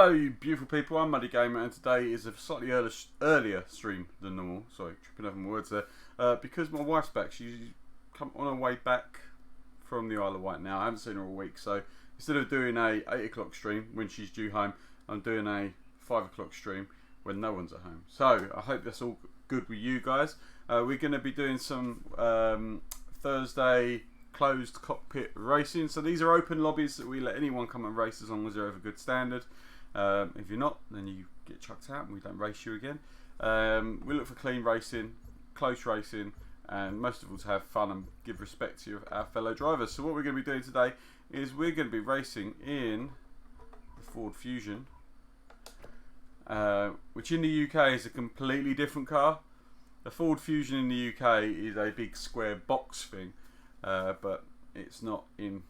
Hello you beautiful people, I'm Muddy Gamer and today is a slightly earlier stream than normal. Sorry, tripping over my words there. Because my wife's back, she's come on her way back from the Isle of Wight now. I haven't seen her all week, so instead of doing a 8 o'clock stream when she's due home, I'm doing a 5 o'clock stream when no one's at home. So I hope that's all good with you guys. We're going to be doing some Thursday closed cockpit racing. So these are open lobbies that we let anyone come and race as long as they're of a good standard. If you're not, then you get chucked out and we don't race you again. We look for clean racing, close racing, and most of all to have fun and give respect to our fellow drivers. So what we're going to be doing today is we're going to be racing in the Ford Fusion, which in the UK is a completely different car. The Ford Fusion in the UK is a big square box thing, but it's not in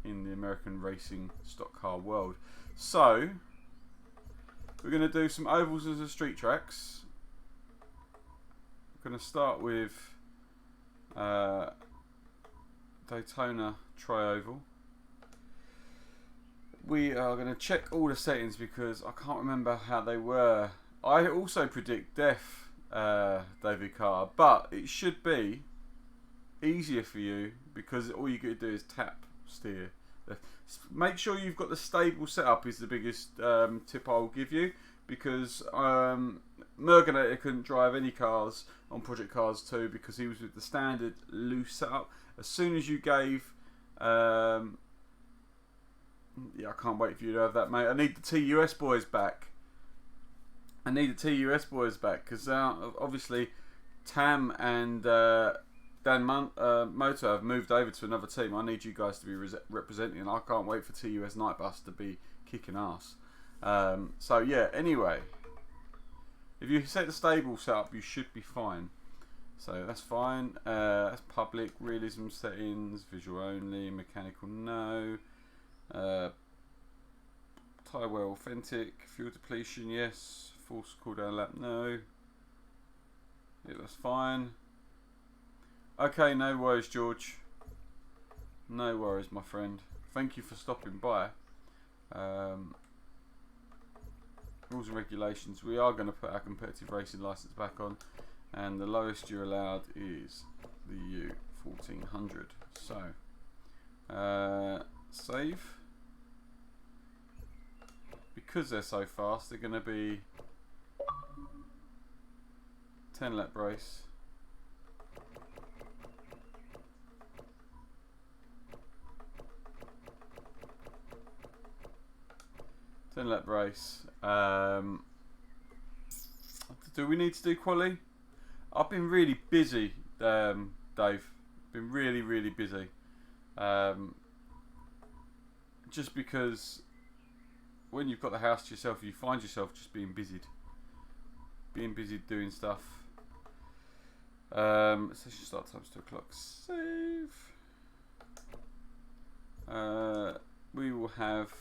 the American racing stock car world. So we're going to do some ovals as the street tracks. We're going to start with Daytona Tri-Oval. We are going to check all the settings because I can't remember how they were. I also predict death, David Carr, but it should be easier for you because all you got to do is tap steer. Make sure you've got the stable setup is the biggest tip I'll give you, because Merganator couldn't drive any cars on Project Cars 2 because he was with the standard loose setup. As soon as you gave yeah, I can't wait for you to have that, mate. I need the TUS boys back. I need the TUS boys back because obviously Tam and Dan Motor have moved over to another team. I need you guys to be representing, and I can't wait for TUS Nightbus to be kicking ass. So yeah, anyway, if you set the stable setup, you should be fine. So that's fine. That's public, realism settings, visual only, mechanical no. Tyre wear authentic, fuel depletion yes, force cooldown lap no. Yeah, that's fine. Okay, no worries, George. No worries, my friend. Thank you for stopping by. Rules and regulations. We are going to put our competitive racing license back on, and the lowest you're allowed is the U1400. So, save. Because they're so fast, they're going to be 10 lap race. Lap race. Do we need to do quali? I've been really busy, Dave. Been really busy. Just because when you've got the house to yourself, you find yourself just being busied. Being busy doing stuff. Session start time's 2 o'clock. Save. We will have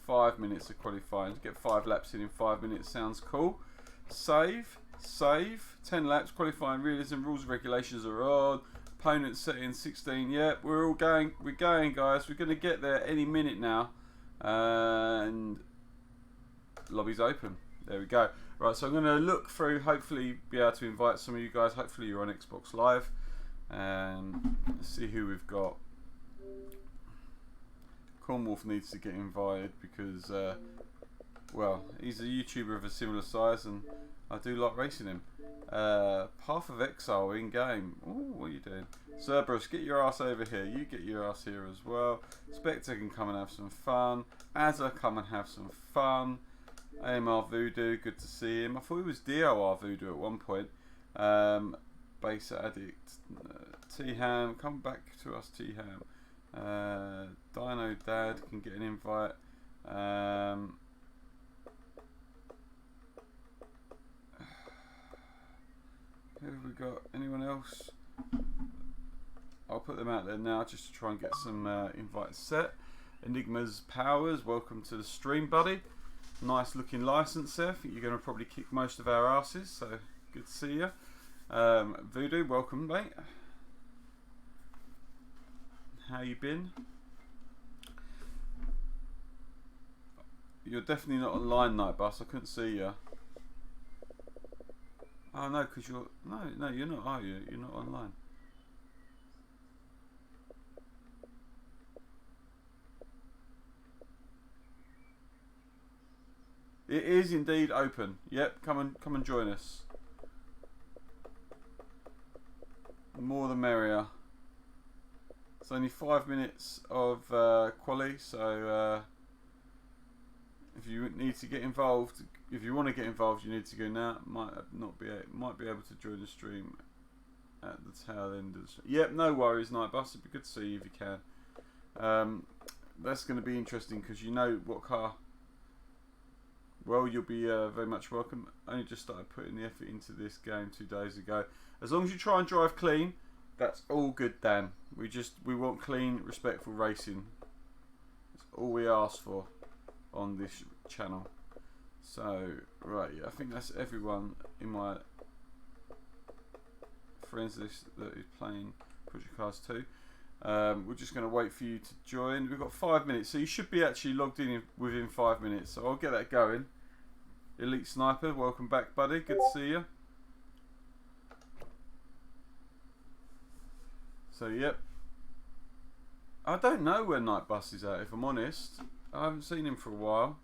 5 minutes of qualifying. Get 5 laps in 5 minutes. Sounds cool. Save. 10 laps. Qualifying realism. Rules and regulations are on. Opponent setting 16. Yep, we're all going. We're going, guys. We're going to get there any minute now. And lobby's open. There we go. Right, so I'm going to look through. Hopefully, be able to invite some of you guys. Hopefully, you're on Xbox Live. And let's see who we've got. Cornwolf needs to get invited because, well, he's a YouTuber of a similar size and I do like racing him. Path of Exile in game. Ooh, what are you doing? Cerberus, get your ass over here. You get your ass here as well. Spectre can come and have some fun. Azza, come and have some fun. AMR Voodoo, good to see him. I thought he was DOR Voodoo at one point. Base Addict. T-Ham, come back to us, T-Ham. Dino Dad can get an invite. Who have we got? Anyone else? I'll put them out there now just to try and get some invites set. Enigma's Powers, welcome to the stream, buddy. Nice looking license there. I think you're going to probably kick most of our asses, so good to see you. Voodoo, welcome, mate. How you been? You're definitely not online, Nightbus. I couldn't see you. Oh no, because you're no, you're not, are you? You're not online. It is indeed open. Yep, come and join us. The more the merrier. It's only 5 minutes of quali, so if you need to get involved, if you want to get involved, you need to go now. Might be able to join the stream at the tail end of the stream. Yep, no worries, Nightbus. It'd be good to see you if you can. That's going to be interesting because you know what car. Well, you'll be very much welcome. Only just started putting the effort into this game 2 days ago. As long as you try and drive clean, that's all good, Dan. We want clean, respectful racing. That's all we ask for on this channel. So, right, yeah, I think that's everyone in my friends list that is playing Project Cars 2. We're just going to wait for you to join. We've got 5 minutes, so you should be actually logged in within 5 minutes. So I'll get that going. Elite Sniper, welcome back, buddy. Good to see you. So, yep. I don't know where Nightbus is at, if I'm honest. I haven't seen him for a while.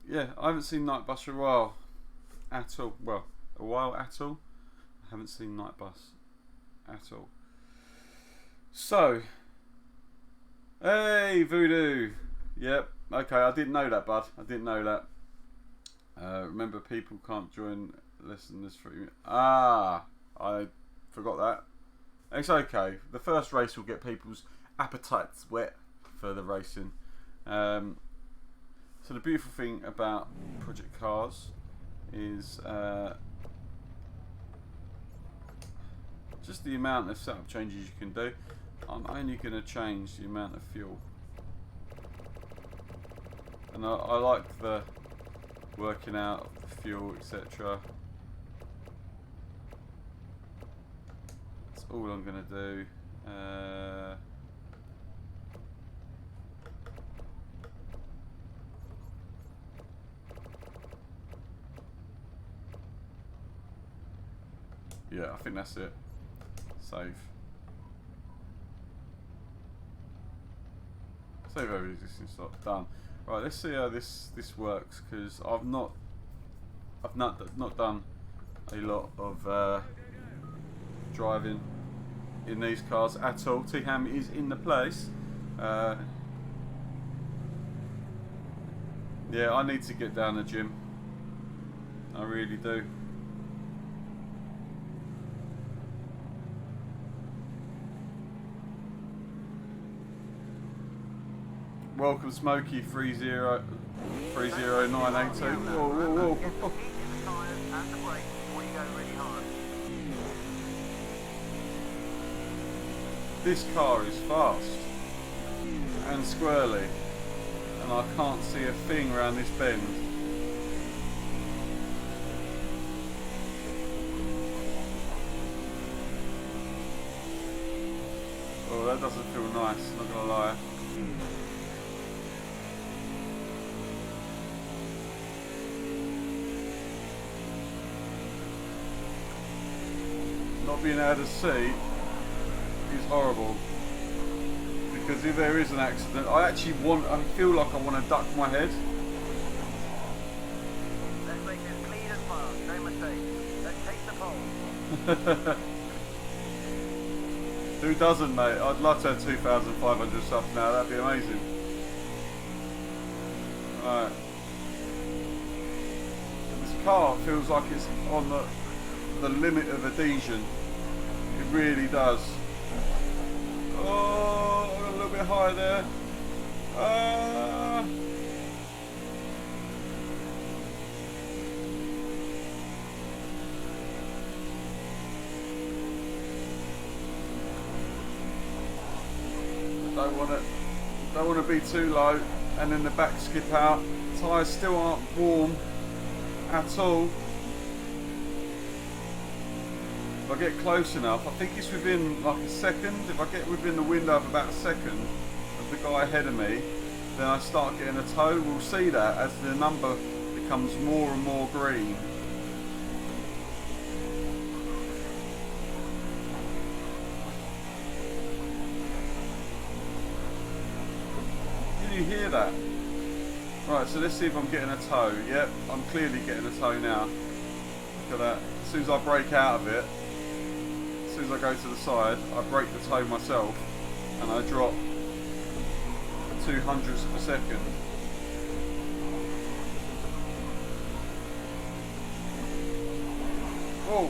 Yeah, I haven't seen Nightbus for a while at all. Well, a while at all. I haven't seen Nightbus at all. So, hey Voodoo. Yep. Okay, I didn't know that, bud. I didn't know that. Remember, people can't join less than this 3 minutes. Ah, I forgot that. It's okay. The first race will get people's appetites wet for the racing. So the beautiful thing about Project Cars is just the amount of setup changes you can do. I'm only going to change the amount of fuel, and I like the working out of the fuel, etc. That's all I'm going to do. Yeah, I think that's it. Save. Save every existing slot. Done. Right, let's see how this works, because I've not done a lot of driving in these cars at all. T-Ham is in the place. Yeah, I need to get down the gym. I really do. Welcome Smokey 30982. Whoa. This car is fast and squirrely, and I can't see a thing around this bend. Oh, that doesn't feel nice, not gonna lie. Not being able to see is horrible, because if there is an accident, I feel like I want to duck my head. Let's make this clean and fast, no mistakes. Let's take the pole. Who doesn't, mate? I'd love to have 2,500 subs now, that'd be amazing. Alright. This car feels like it's on the limit of adhesion. It really does. Oh, I got a little bit high there. don't want to be too low, and then the back skip out. Tyres still aren't warm at all. If I get close enough, I think it's within like a second. If I get within the window of about a second of the guy ahead of me, then I start getting a tow. We'll see that as the number becomes more and more green. Can you hear that? Right, so let's see if I'm getting a tow. Yep, I'm clearly getting a tow now. Look at that. As soon as I break out of it, as soon as I go to the side, I break the tow myself and I drop 0.02 per second. Whoa!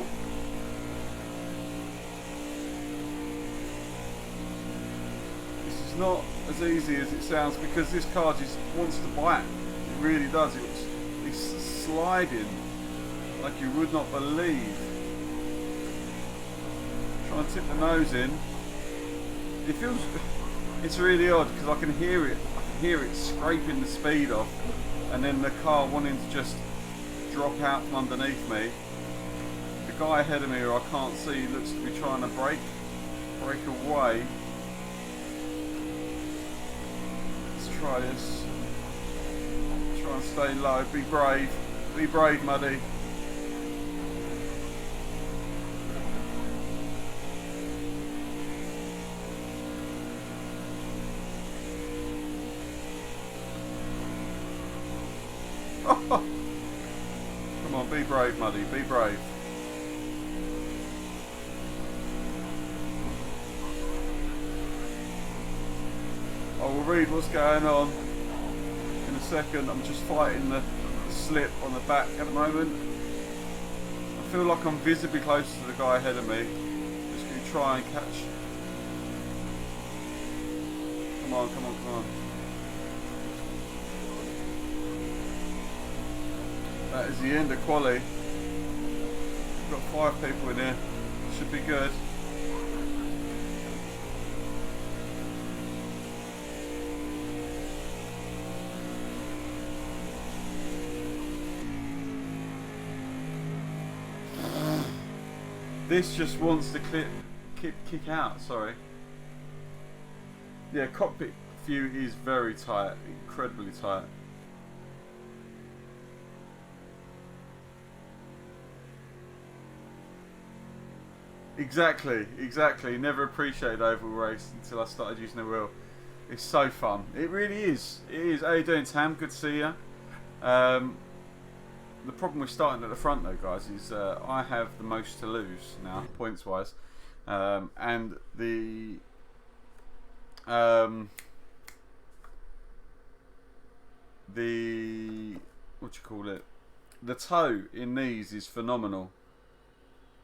This is not as easy as it sounds because this car just wants to bite. It really does. It's sliding like you would not believe. Trying to tip the nose in. It feels. It's really odd because I can hear it. I can hear it scraping the speed off, and then the car wanting to just drop out from underneath me. The guy ahead of me, who I can't see, looks to be trying to break away. Let's try this. Try and stay low. Be brave, Muddy. Come on, be brave, Muddy, be brave. I will read what's going on in a second. I'm just fighting the slip on the back at the moment. I feel like I'm visibly close to the guy ahead of me. Just going to try and catch. Come on, come on, come on. That is the end of quali. We've got 5 people in here. Should be good. This just wants to kick out, sorry. Yeah, cockpit view is very tight, incredibly tight. Exactly. Never appreciated oval race until I started using the wheel. It's so fun. It really is. It is. How you doing, Tam? Good to see you. The problem with starting at the front, though, guys, is I have the most to lose now, points-wise, and the what you call it? The tow in these is phenomenal.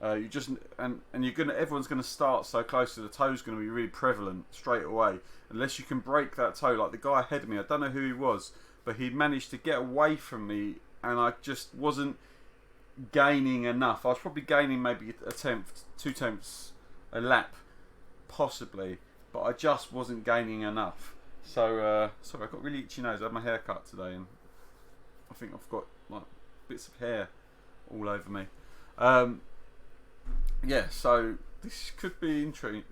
You just everyone's gonna start so close to the tow's gonna be really prevalent straight away unless you can break that tow. Like the guy ahead of me, I don't know who he was, but he'd managed to get away from me, and I just wasn't gaining enough. I was probably gaining maybe a tenth, 2 tenths a lap, possibly, but I just wasn't gaining enough. So sorry, I got really itchy nose. I had my hair cut today, and I think I've got like bits of hair all over me. Yeah, so this could be interesting.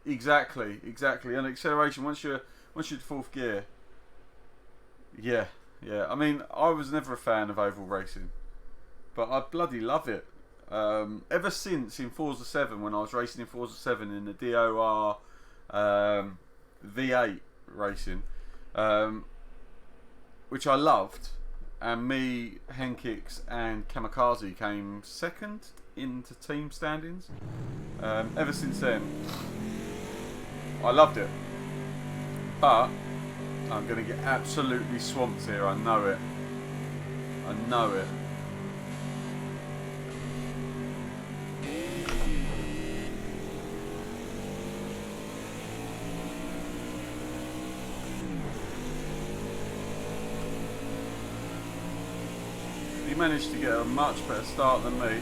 Exactly. And acceleration once you're in 4th gear. Yeah. I mean, I was never a fan of oval racing, but I bloody love it. Ever since in Forza 7, when I was racing in Forza 7 in the DOR V8 racing, which I loved. And me, Henkix and Kamikaze came 2nd into team standings. Ever since then, I loved it. But I'm going to get absolutely swamped here. I know it. He managed to get a much better start than me.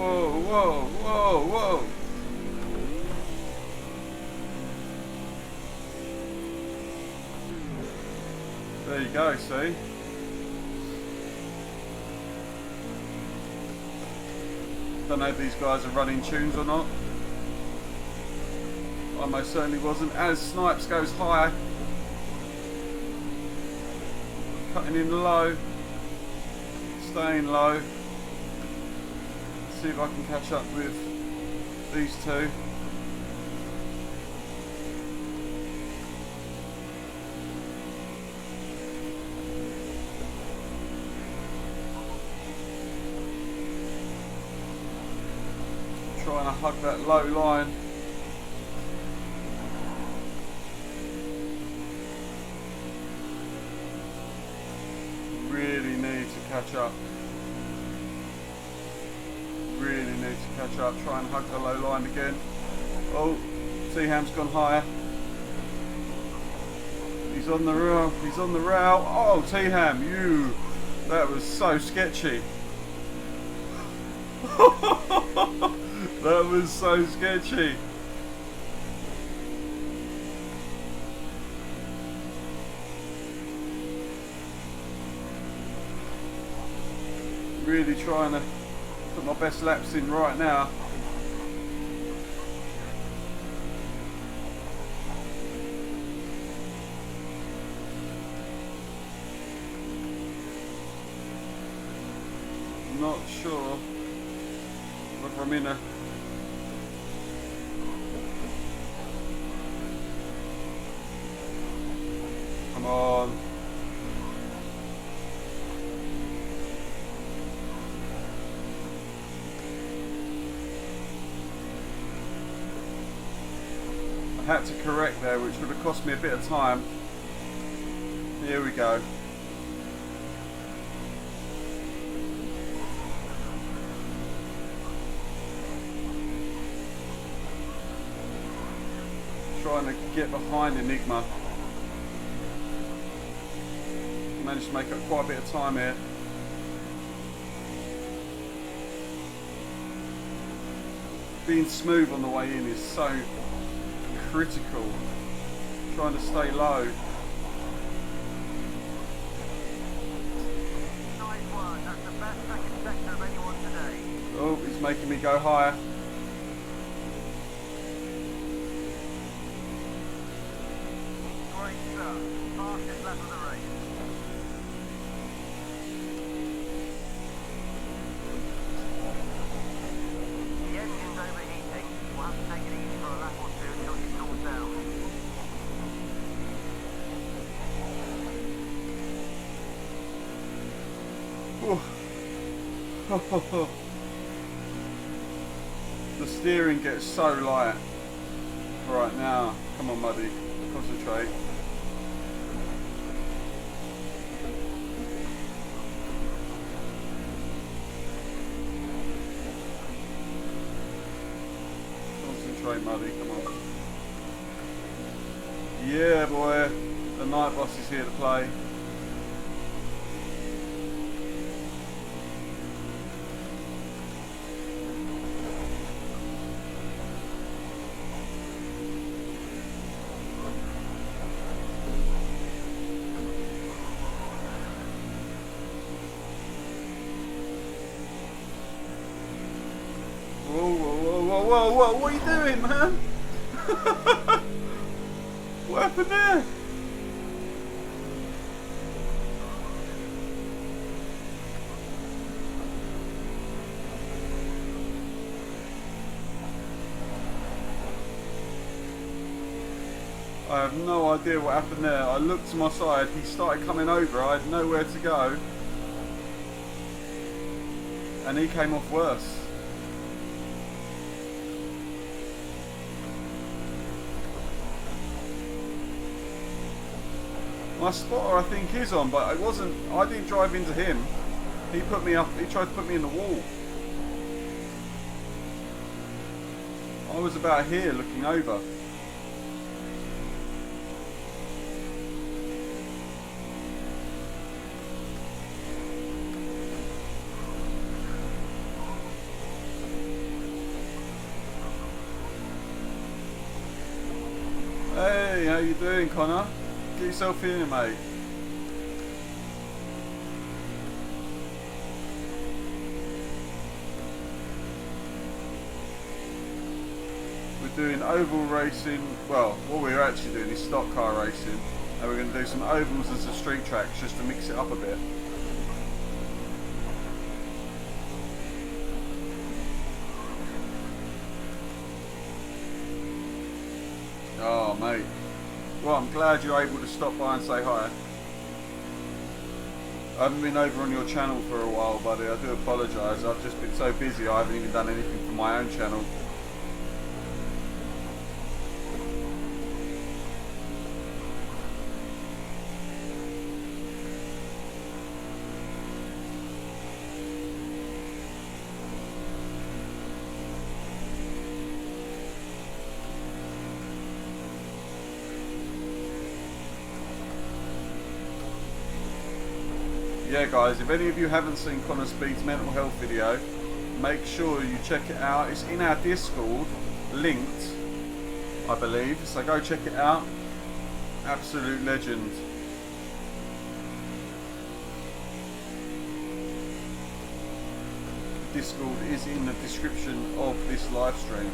Whoa, whoa, whoa, whoa. There you go, see? Don't know if these guys are running tunes or not. I most certainly wasn't. As Snipes goes high, cutting in low, staying low. Let's see if I can catch up with these two. Trying to hug that low line. Really need to catch up. Really need to catch up. Try and hug the low line again. Oh, T-Ham's gone higher. He's on the rail. He's on the rail. Oh, T-Ham, you. That was so sketchy. That was so sketchy. Really trying to put my best laps in right now. Not sure whether I'm in a come on. I had to correct there, which would have cost me a bit of time. Here we go. Trying to get behind Enigma. Managed to make up quite a bit of time here. Being smooth on the way in is so critical. Trying to stay low. Nice one. That's the best second sector of anyone today. Oh, he's making me go higher. Great stuff. Fastest lap of the race. The engine's overheating. We'll have to take it easy for a lap or two until she cools down. The steering gets so light right now. Come on, Muddy, concentrate. Concentrate, Muddy, come on. Yeah, boy, the night boss is here to play. Whoa, what are you doing, man? What happened there? I have no idea what happened there. I looked to my side, he started coming over, I had nowhere to go. And he came off worse. My spotter I think is on, but I didn't drive into him. He put me up, he tried to put me in the wall. I was about here looking over. how you doing, Connor? Get yourself in here, mate. We're doing oval racing. Well, what we're actually doing is stock car racing, and we're going to do some ovals and some street tracks just to mix it up a bit. Oh, mate. Well, I'm glad you're able to stop by and say hi. I haven't been over on your channel for a while, buddy. I do apologise. I've just been so busy I haven't even done anything for my own channel. Yeah guys, if any of you haven't seen Connor Speed's mental health video, make sure you check it out. It's in our Discord, linked, I believe, so go check it out. Absolute legend. Discord is in the description of this live stream.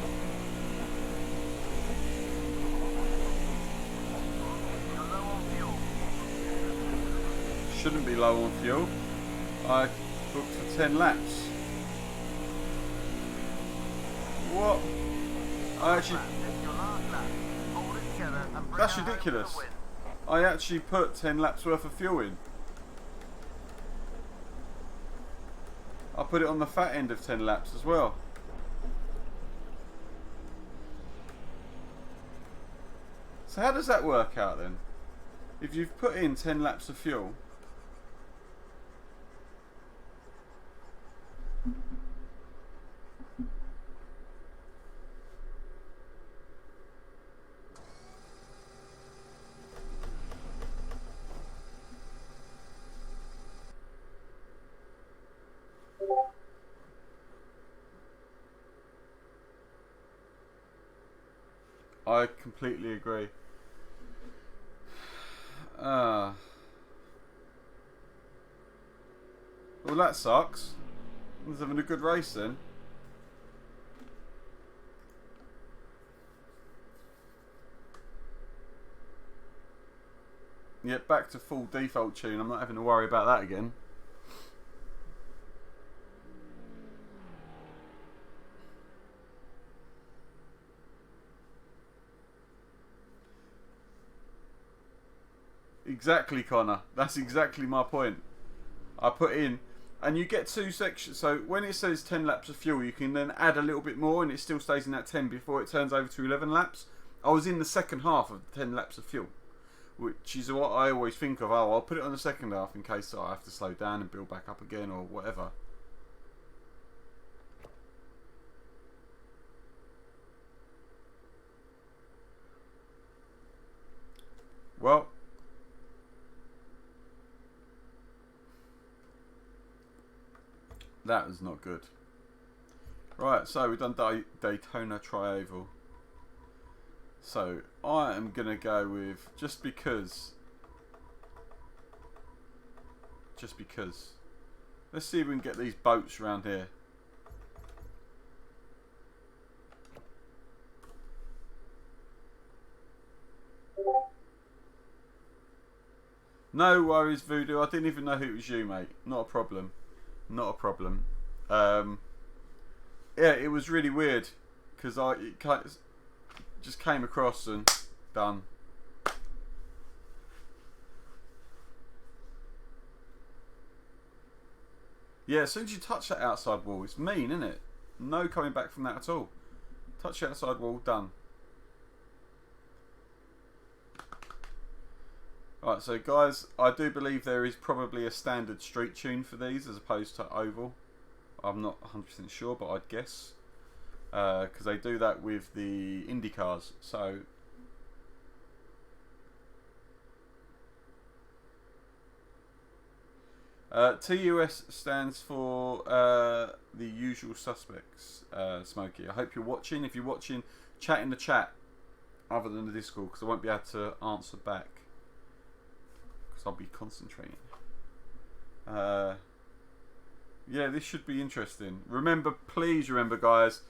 Shouldn't be low on fuel. I booked for 10 laps. What? I actually... That's ridiculous. I actually put 10 laps worth of fuel in. I put it on the fat end of 10 laps as well. So how does that work out then? If you've put in 10 laps of fuel, I completely agree. Well, that sucks. I was having a good race then. Yep, back to full default tune. I'm not having to worry about that again. Exactly, Connor. That's exactly my point. I put in, and you get two sections. So when it says 10 laps of fuel, you can then add a little bit more, and it still stays in that 10 before it turns over to 11 laps. I was in the second half of the 10 laps of fuel, which is what I always think of. Oh, I'll put it on the second half in case I have to slow down and build back up again or whatever. Well, that was not good. Right, so we've done Daytona Tri-Oval. So I am going to go with just because. Let's see if we can get these boats around here. No worries, Voodoo. I didn't even know who it was you, mate. Not a problem. Not a problem. Yeah, it was really weird because it just came across and done. Yeah, as soon as you touch that outside wall, it's mean, isn't it? No coming back from that at all. Touch the outside wall, done. Right, so guys, I do believe there is probably a standard street tune for these as opposed to oval. I'm not 100% sure, but I'd guess. Because they do that with the Indy cars. So TUS stands for the usual suspects, Smokey. I hope you're watching. If you're watching, chat in the chat. other than the Discord, because I won't be able to answer back because I'll be concentrating. Yeah, this should be interesting. Remember, please remember, guys,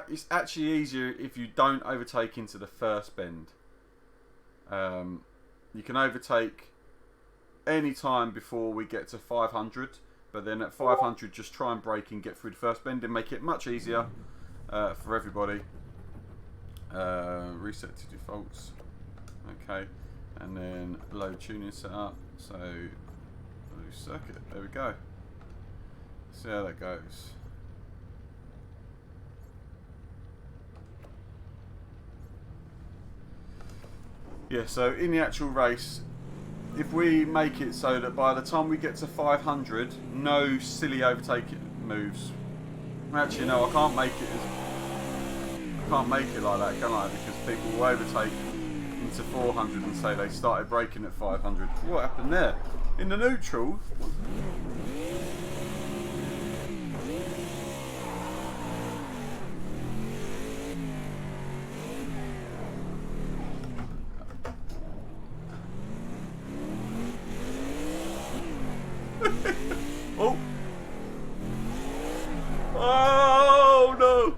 it's actually easier if you don't overtake into the first bend. You can overtake any time before we get to 500, but then at 500 just try and brake and get through the first bend and make it much easier for everybody. Reset to defaults. Okay, and then load tuning setup. So load circuit. There we go. See how that goes. Yeah, so in the actual race, if we make it so that by the time we get to 500, no silly overtaking moves. Actually, no, I can't make it like that, can I? Because people will overtake into 400 and say they started braking at 500. What happened there? In the neutral? Oh! Oh no!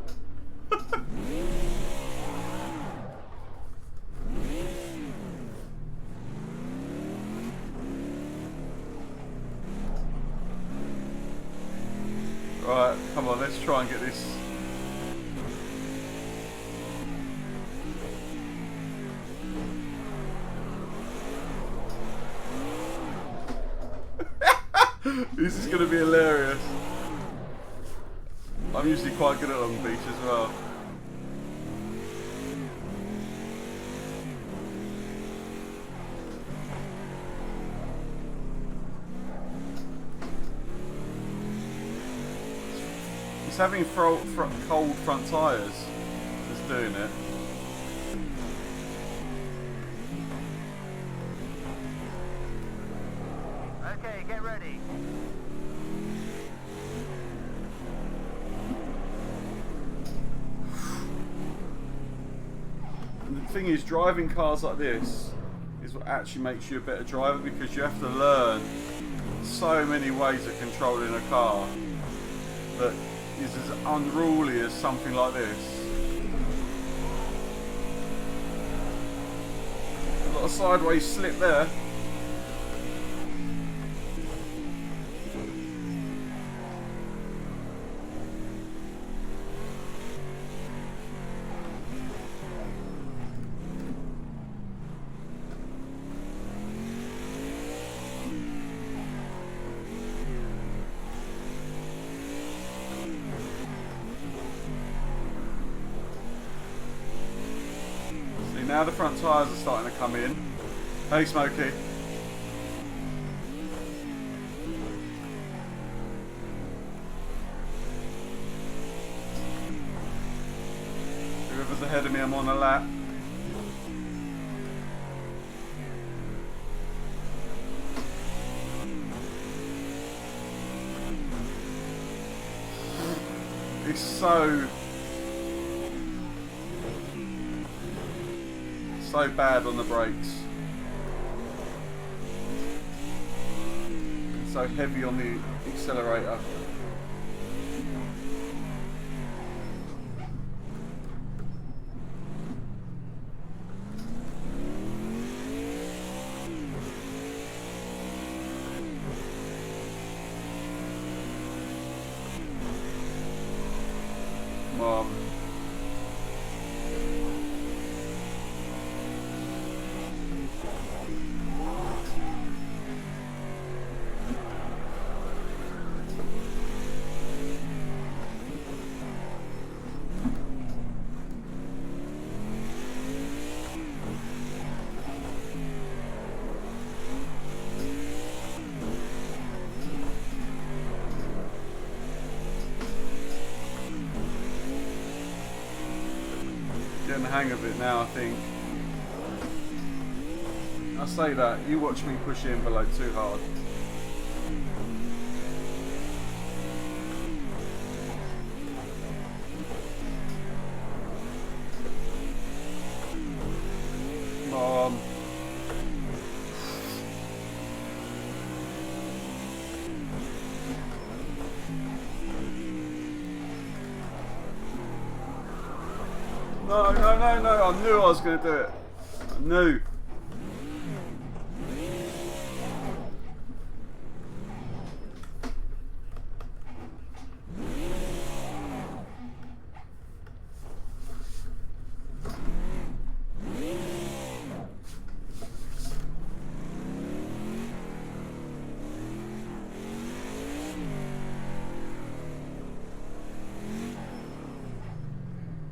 Right, come on, let's try and get this. This is going to be hilarious. I'm usually quite good at Long Beach as well. It's having cold front tyres that's doing it. Okay, get ready. And the thing is, driving cars like this is what actually makes you a better driver, because you have to learn so many ways of controlling a car that is as unruly as something like this. A lot of sideways slip there. Now the front tyres are starting to come in. Hey Smokey. Whoever's ahead of me, I'm on a lap. It's so bad on the brakes. It's so heavy on the accelerator. Mom. Getting the hang of it now, I think. I say that, you watch me push the envelope too hard. No, no, no, no. I knew I was going to do it. I knew.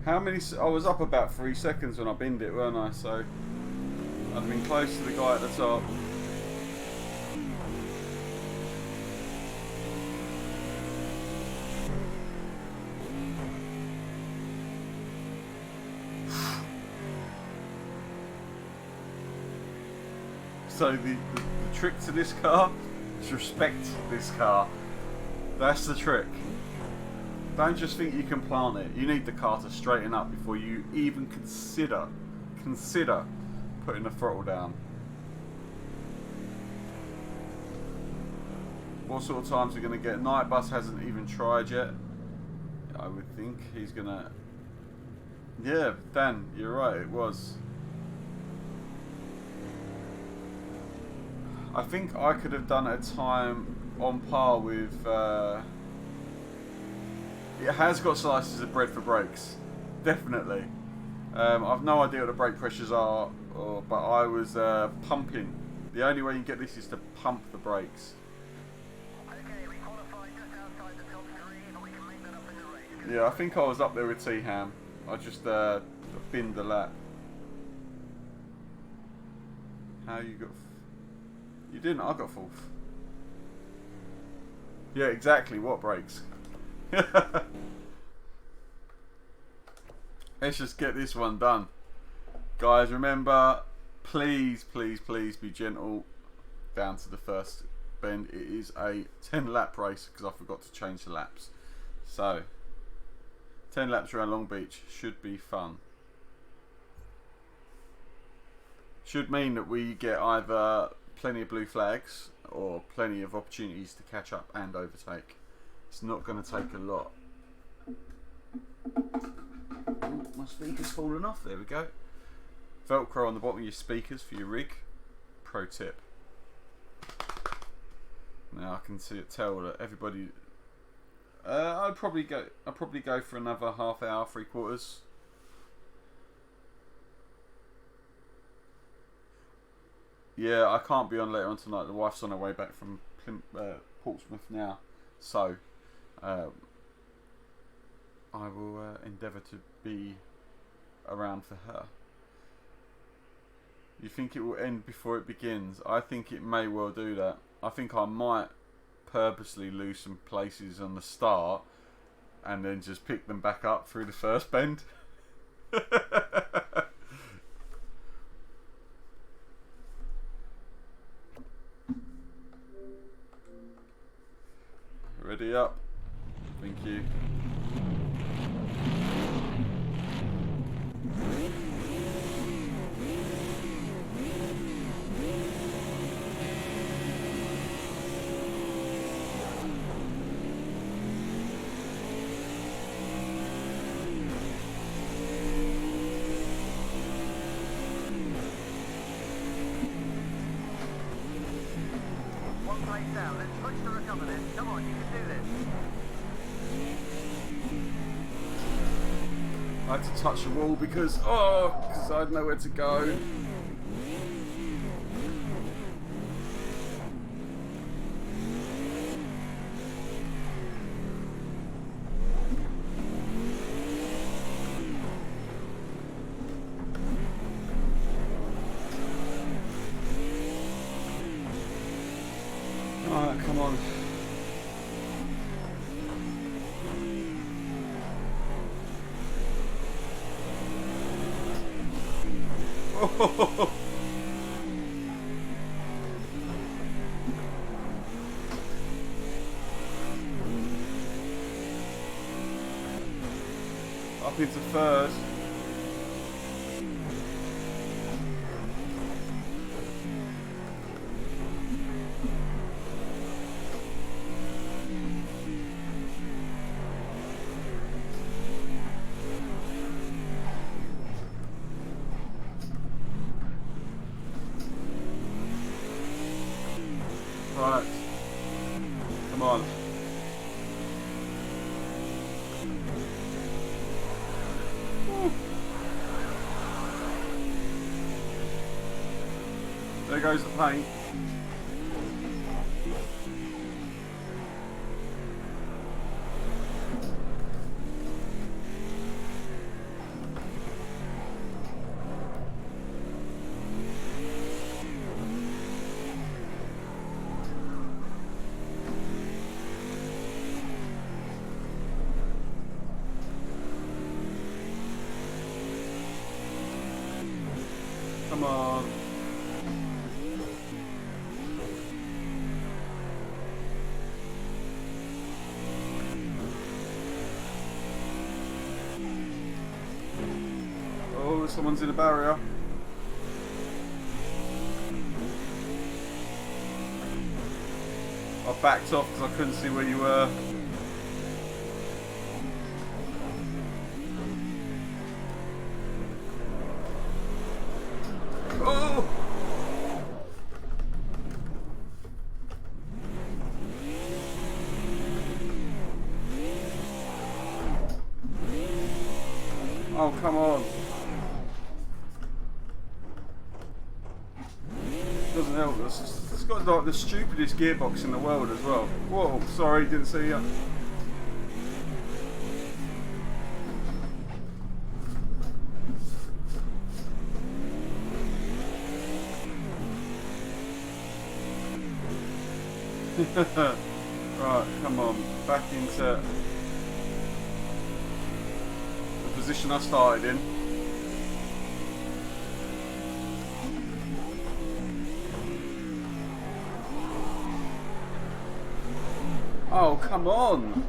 How many? I was up about 3 seconds when I binned it, weren't I? So I'd been close to the guy at the top. So the trick to this car is respect this car. That's the trick. Don't just think you can plant it. You need the car to straighten up before you even consider putting the throttle down. What sort of times are we going to get? Night Bus hasn't even tried yet. I would think he's going to... Yeah, Dan, you're right, it was. I think I could have done a time on par with... it has got slices of bread for brakes, definitely. I've no idea what the brake pressures are, but I was pumping. The only way you get this is to pump the brakes. Okay, we qualified just outside the top three, but we can make that up in the race. Yeah, I think I was up there with T-Ham. I just binned the lap. How you got... You didn't, I got fourth. Yeah, exactly, what brakes? Let's just get this one done. Guys, remember, please, please, please be gentle down to the first bend. It is a 10 lap race because I forgot to change the laps. So, 10 laps around Long Beach should be fun. Should mean that we get either plenty of blue flags or plenty of opportunities to catch up and overtake. It's not going to take a lot. Oh, my speaker's fallen off. There we go. Velcro on the bottom of your speakers for your rig. Pro tip. Now I can tell that everybody. I'd probably go for another half hour, 3/4. Yeah, I can't be on later on tonight. The wife's on her way back from Portsmouth now, so I will endeavour to be around for her. You think it will end before it begins? I think it may well do that. I think I might purposely lose some places on the start and then just pick them back up through the first bend. Ready up. Thank you. One place down, let's push to recover this. Come on, you can do this. I had to touch the wall because I had nowhere to go. Alright, come on. Oh. Up into third. Right. Come on. Woo. There goes the paint. Come on. Oh, someone's in a barrier. I backed off because I couldn't see where you were. Oh! Oh, come on. Doesn't help us. It's got like the stupidest gearbox in the world as well. Whoa, sorry, didn't see you. Right, come on, back into the position I started in. Oh, come on!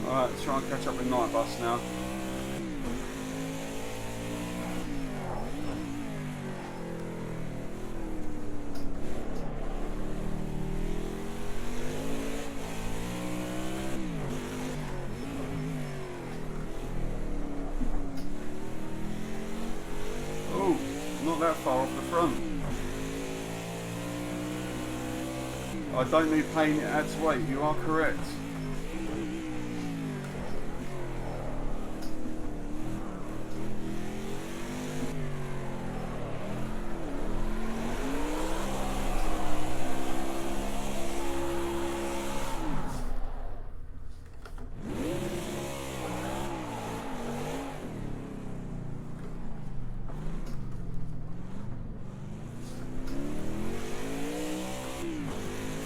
Alright, let's try and catch up with Night Bus now. Oh, not that far off the front. I don't need paint, it adds weight, you are correct.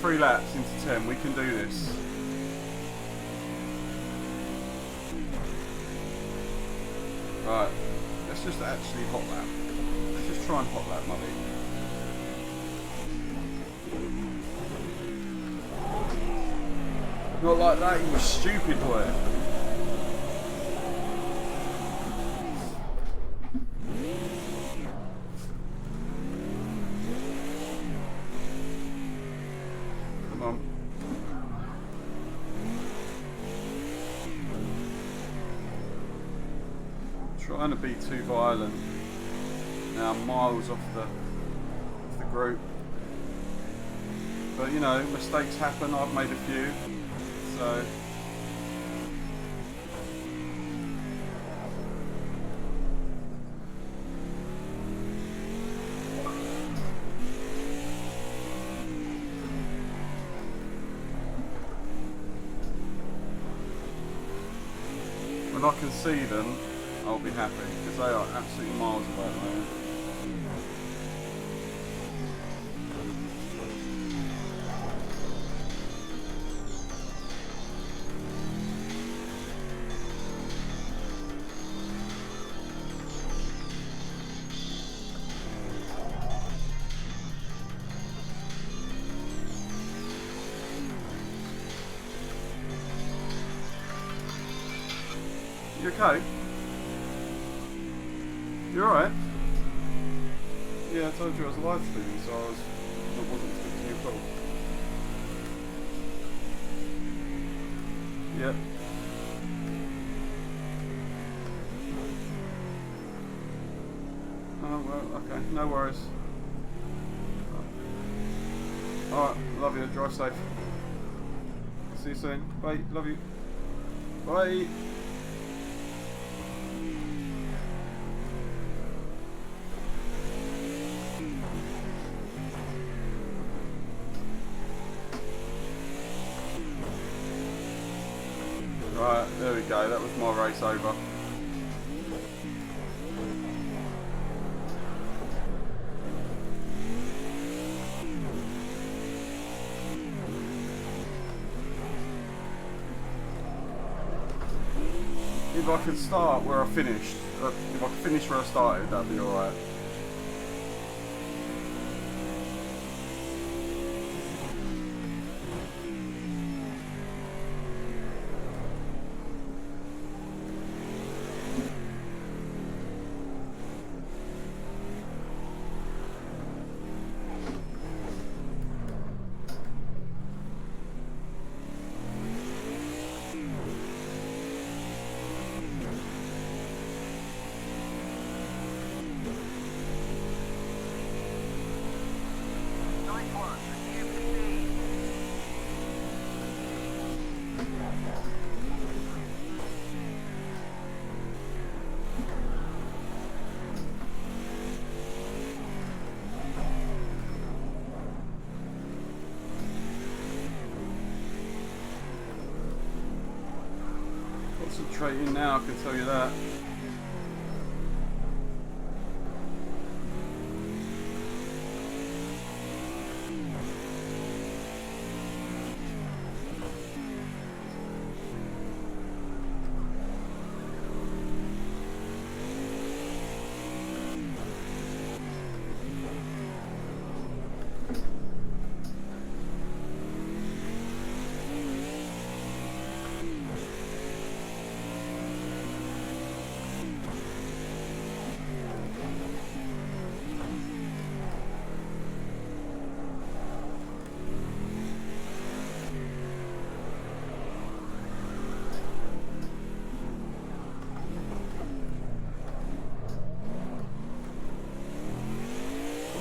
Three laps into 10, we can do this. Right, let's just actually hot lap. Let's just try and hot lap, muddy. Not like that, you stupid boy. Trying to be too violent. Now I'm miles off the group. But you know, mistakes happen, I've made a few. So when I can see them, I'll be happy, because they are absolutely miles away at the moment. You okay? You alright? Yeah, I told you I was live streaming, so I wasn't expecting your call. Yep. Oh, well, okay, no worries. Alright, love you, drive safe. See you soon. Bye, love you. Bye. Right, there we go, that was my race over. If I could start where I finished, if I could finish where I started, that'd be alright. Concentrating now, I can tell you that.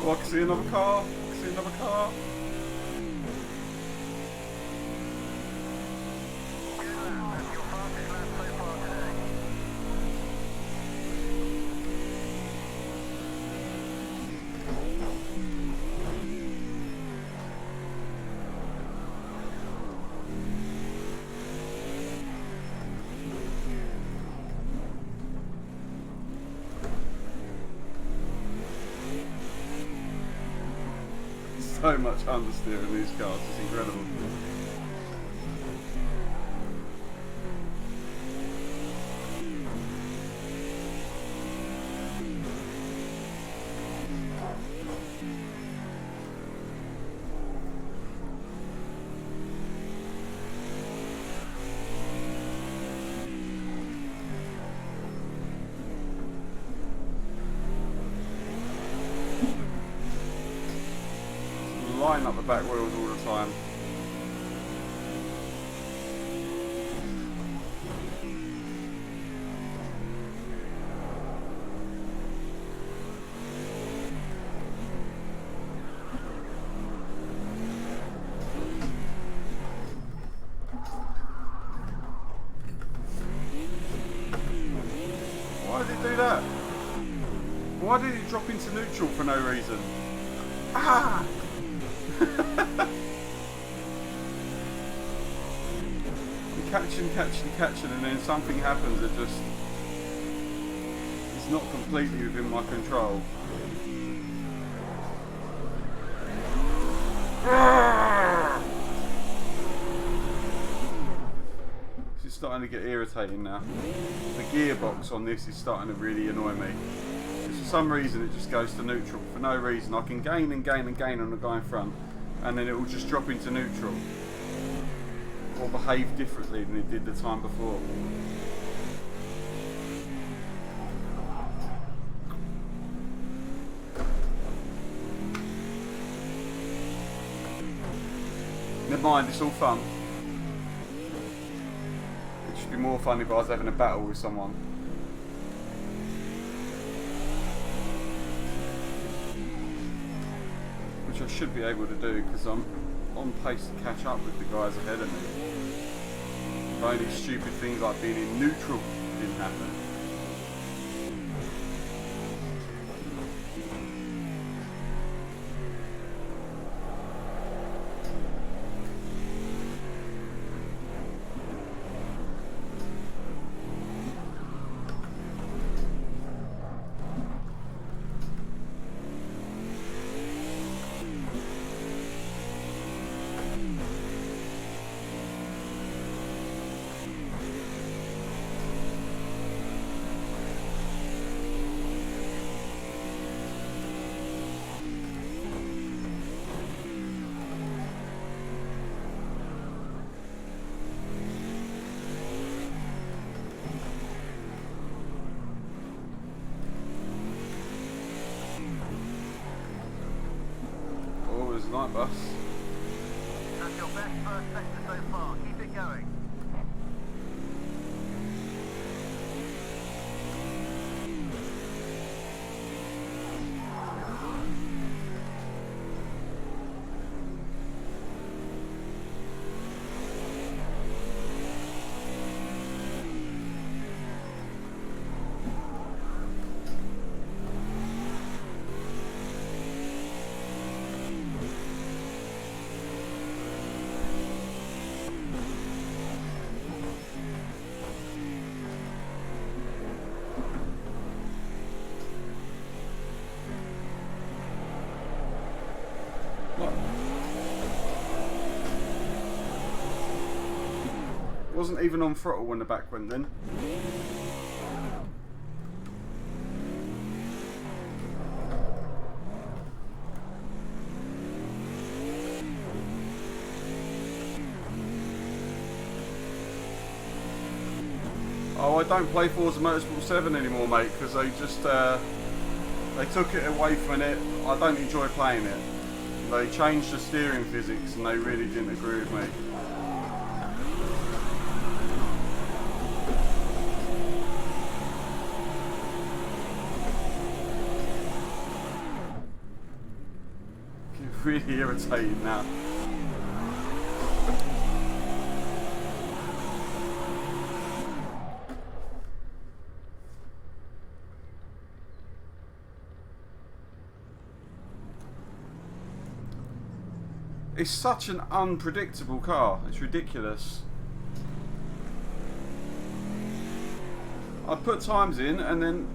Oh, I can see another car. I can see another car. So much understeer in these cars, it's incredible. Line up the back wheels all the time. Why did it do that? Why did it drop into neutral for no reason? Ah! I'm catching, and then something happens that just it's not completely within my control. This is starting to get irritating now. The gearbox on this is starting to really annoy me. Because for some reason it just goes to neutral. For no reason. I can gain and gain and gain on the guy in front, and then it will just drop into neutral. Or behave differently than it did the time before. don't mind, it's all fun. It should be more fun if I was having a battle with someone. Which I should be able to do because I'm on pace to catch up with the guys ahead of me. If only stupid things like being in neutral didn't happen. Night bus. That's your best first sector so far. Keep it going. Wasn't even on throttle when the back went then. Oh, I don't play Forza Motorsport 7 anymore, mate, because they just they took it away from it. I don't enjoy playing it. They changed the steering physics and they really didn't agree with me. Really irritated now. It's such an unpredictable car, it's ridiculous. I put times in and then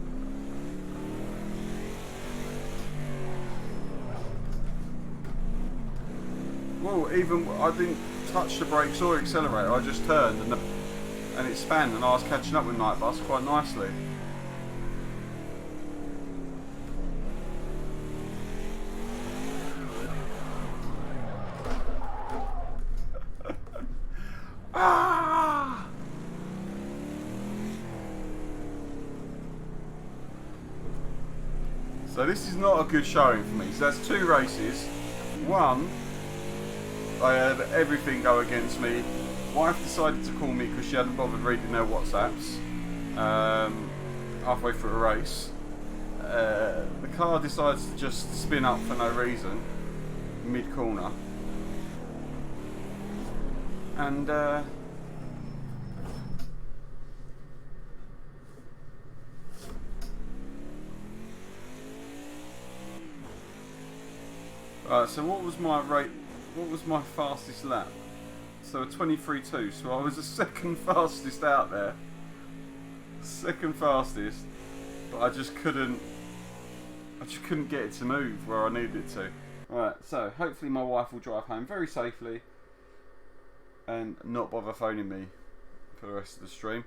well, even I didn't touch the brakes or accelerator, I just turned and it spanned and I was catching up with Night Bus quite nicely. Ah! So this is not a good showing for me. So that's two races. One, I had everything go against me. Wife decided to call me because she hadn't bothered reading her WhatsApps halfway through a race. The car decides to just spin up for no reason mid-corner. And so what was my rate? What was my fastest lap? So a 23.2. So I was the second fastest out there. Second fastest, but I just couldn't get it to move where I needed it to. Right. So hopefully my wife will drive home very safely and not bother phoning me for the rest of the stream.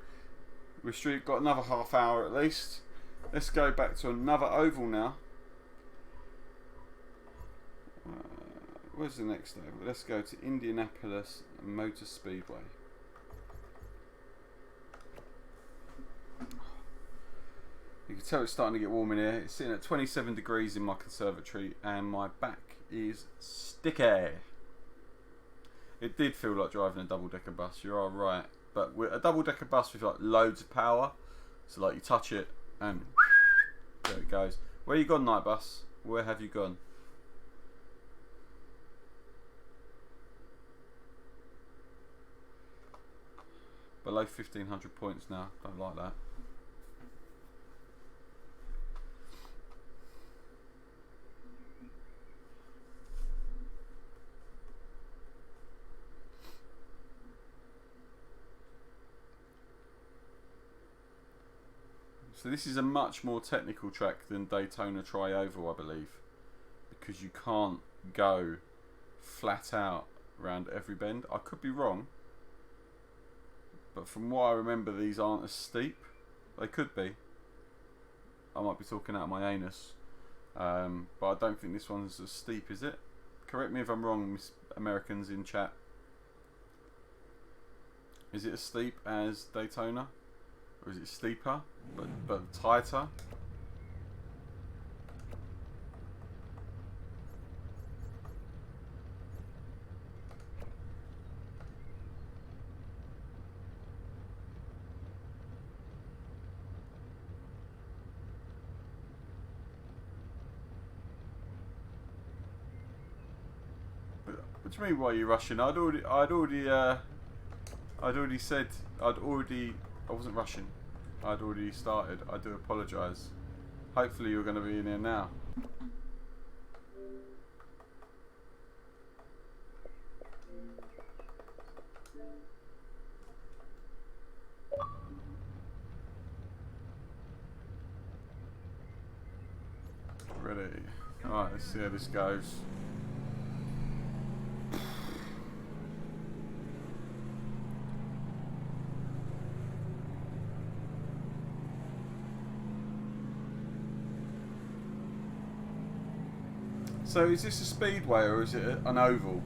We've got another half hour at least. Let's go back to another oval now. Where's the next oval? Let's go to Indianapolis Motor Speedway. You can tell it's starting to get warm in here. It's sitting at 27 degrees in my conservatory and my back is sticky. It did feel like driving a double-decker bus. You are right, but with a double-decker bus with like loads of power, so like you touch it and there it goes. Where you gone, night bus? Where have you gone? Below 1,500 points now. Don't like that. So this is a much more technical track than Daytona Tri-Oval, I believe, because you can't go flat out around every bend. I could be wrong, but from what I remember, these aren't as steep. They could be. I might be talking out of my anus, but I don't think this one's as steep, is it? Correct me if I'm wrong, Miss Americans in chat. Is it as steep as Daytona? Or is it steeper, but tighter? What do you mean? Why are you rushing? I'd already said I wasn't rushing. I'd already started. I do apologise. Hopefully you're going to be in here now. Ready. Alright, let's see how this goes. So is this a speedway or is it an oval?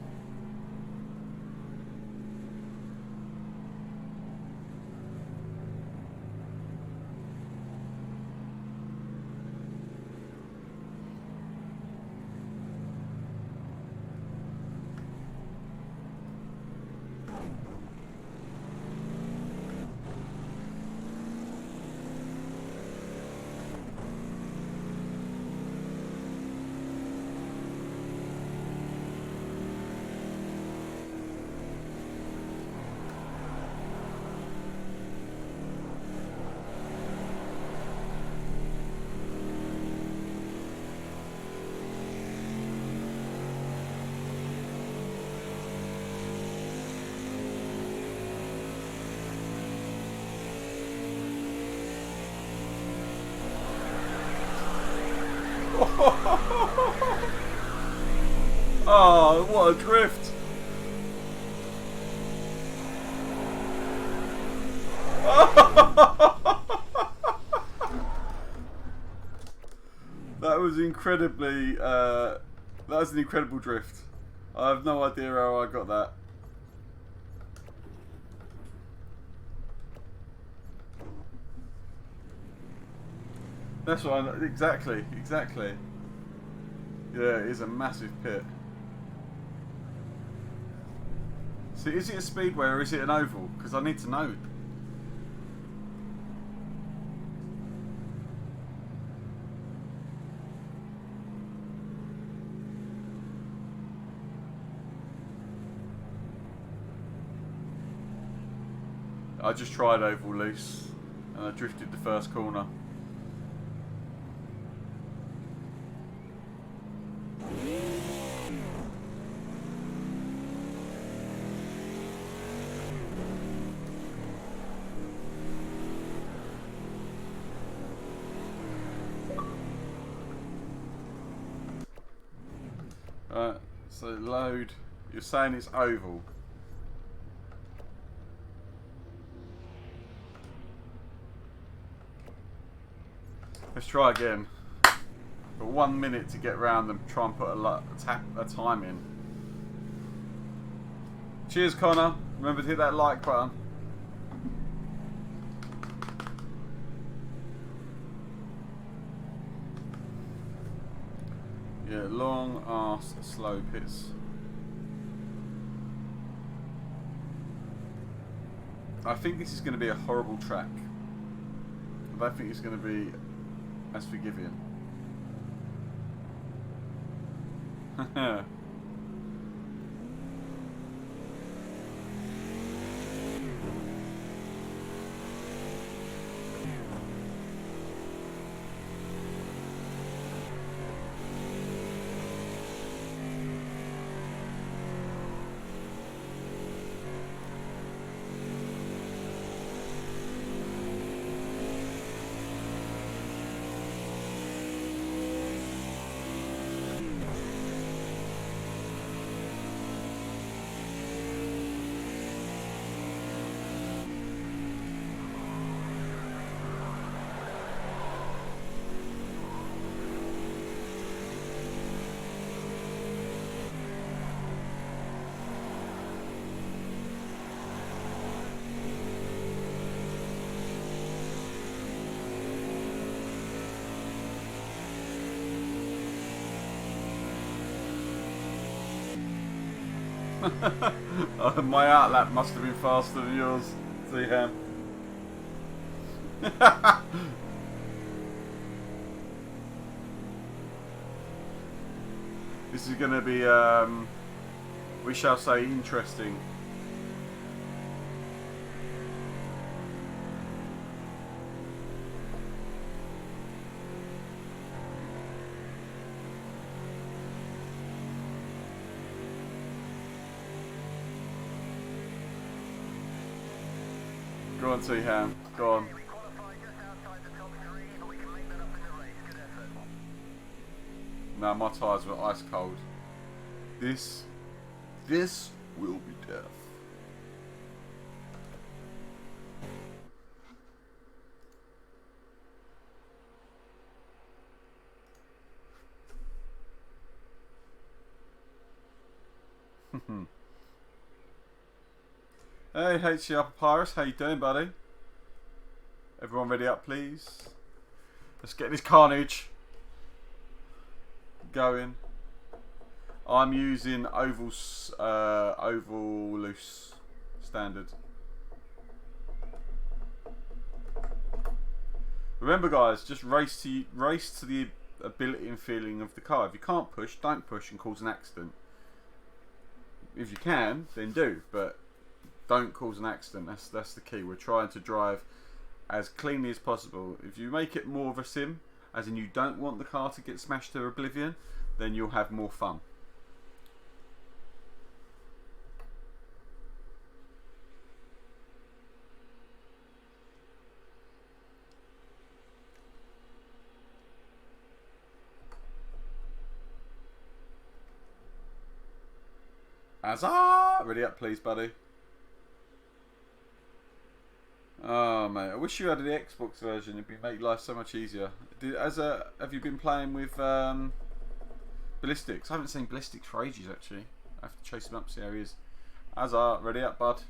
Oh, what a drift! That was incredibly. That was an incredible drift. I have no idea how I got that. That's what exactly. Yeah, it is a massive pit. So is it a speedway or is it an oval? Because I need to know. I just tried oval loose and I drifted the first corner. So load, you're saying it's oval. Let's try again. Got 1 minute to get round and try and put a time in. Cheers, Connor. Remember to hit that like button. Yeah, long ass slow pits. I think this is going to be a horrible track. I don't think it's going to be as forgiving. My outlap must have been faster than yours, Zham. This is going to be, we shall say, interesting. Go on, Zham. Go on. No, my tyres were ice cold. This will be death. Hey, HCR Papyrus, how you doing, buddy? Everyone ready up, please? Let's get this carnage going. I'm using oval loose standard. Remember, guys, just race to the ability and feeling of the car. If you can't push, don't push and cause an accident. If you can, then do, but don't cause an accident. That's the key. We're trying to drive as cleanly as possible. If you make it more of a sim, as in you don't want the car to get smashed to oblivion, then you'll have more fun. Azar! Ready up, please, buddy. Oh, mate, I wish you had the Xbox version. It'd make life so much easier. Have you been playing with Ballistics? I haven't seen Ballistics for ages, actually. I have to chase him up, see how he is. Azar, ready up, bud.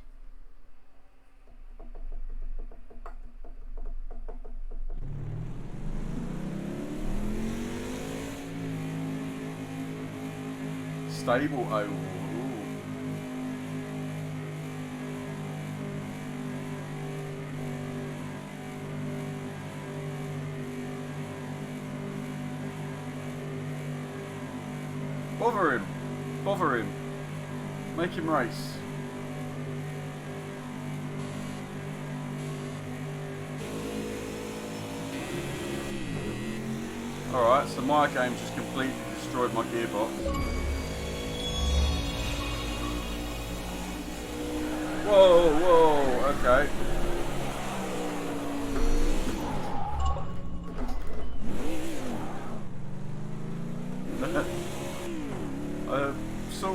Stable oval. Bother him, make him race. Alright, so my game just completely destroyed my gearbox. Whoa, okay.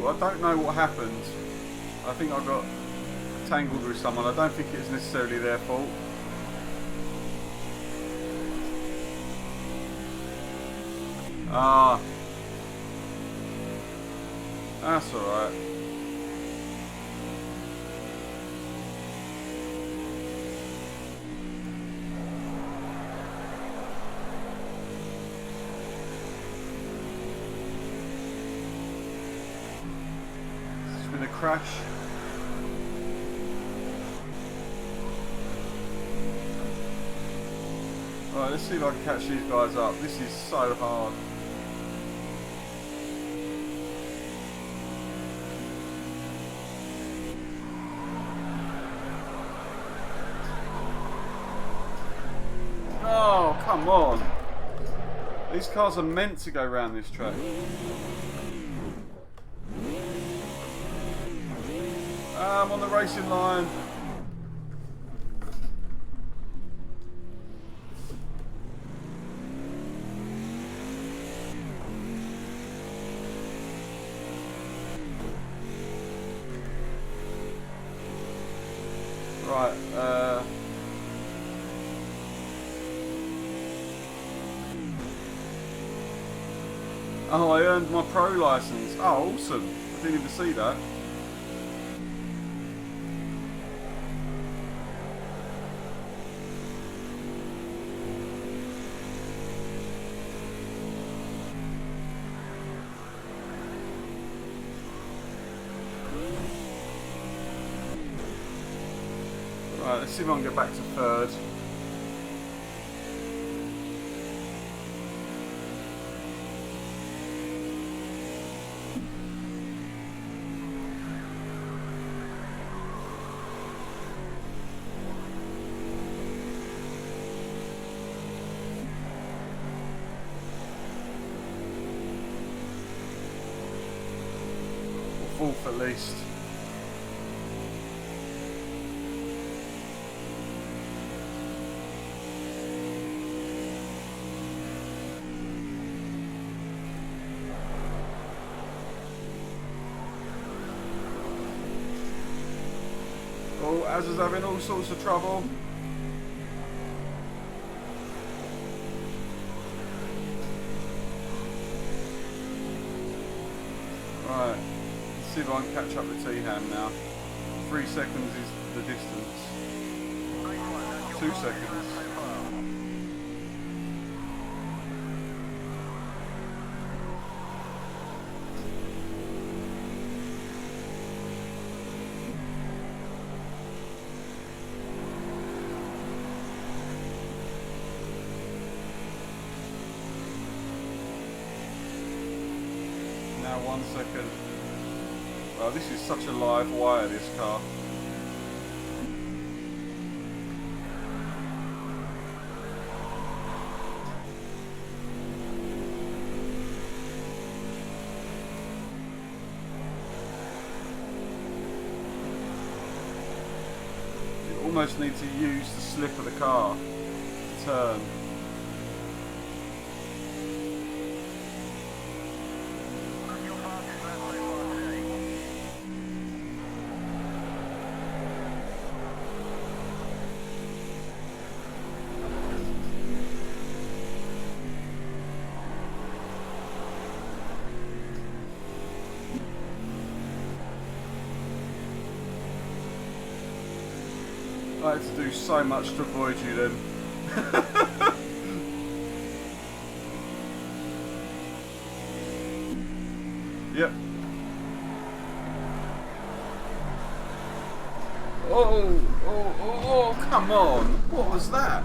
I don't know what happened. I think I got tangled with someone. I don't think it's necessarily their fault. Ah, that's alright. Crash. Right, let's see if I can catch these guys up. This is so hard. Oh, come on. These cars are meant to go round this track. I'm on the racing line. Right, oh, I earned my pro license. Oh, awesome. I didn't even see that. Right, let's see if I can get back to third. Or fourth at least. Oh, ASUS having all sorts of trouble. Right, let's see if I can catch up with T-Ham now. 3 seconds is the distance. 2 seconds. Now 1 second. Oh, this is such a live wire, this car. You almost need to use the slip of the car to turn. I had to do so much to avoid you then. Yep. Oh, come on. What was that?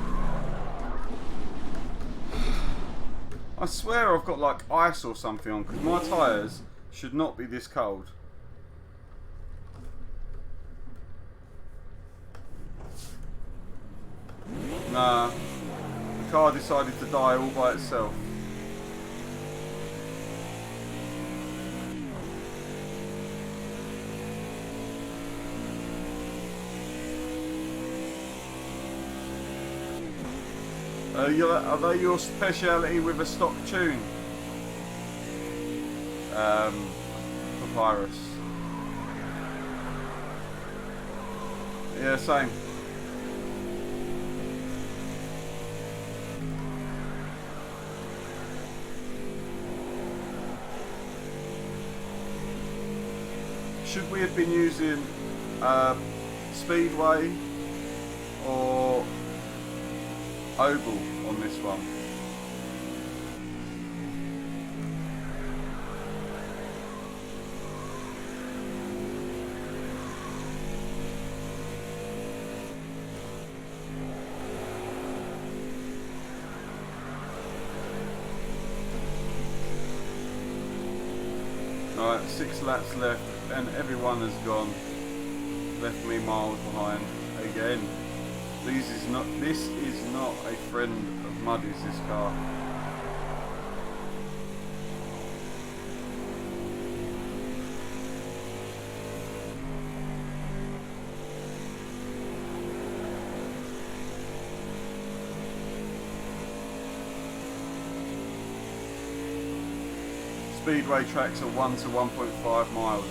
I swear I've got like ice or something on, because my tyres should not be this cold. Nah, the car decided to die all by itself. Are they your speciality with a stock tune? Papyrus. Yeah, same. Should we have been using Speedway or Oval on this one? Alright, 6 laps left and everyone has gone. Left me miles behind again. This is not a friend of Muddy's, this car. Speedway tracks are 1 to 1.5 miles.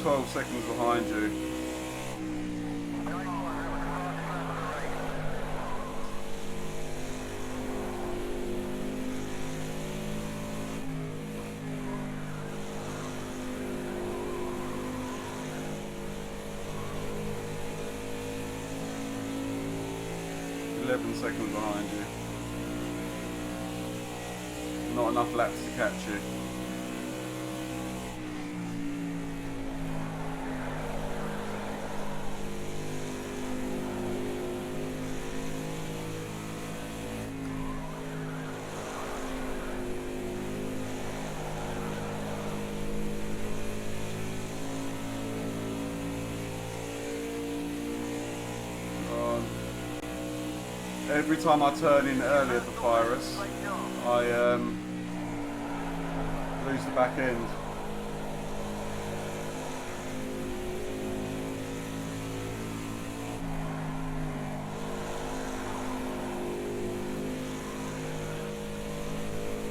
12 seconds behind you. Seconds behind you. Not enough laps to catch you. Every time I turn in earlier for Pyrus, I lose the back end.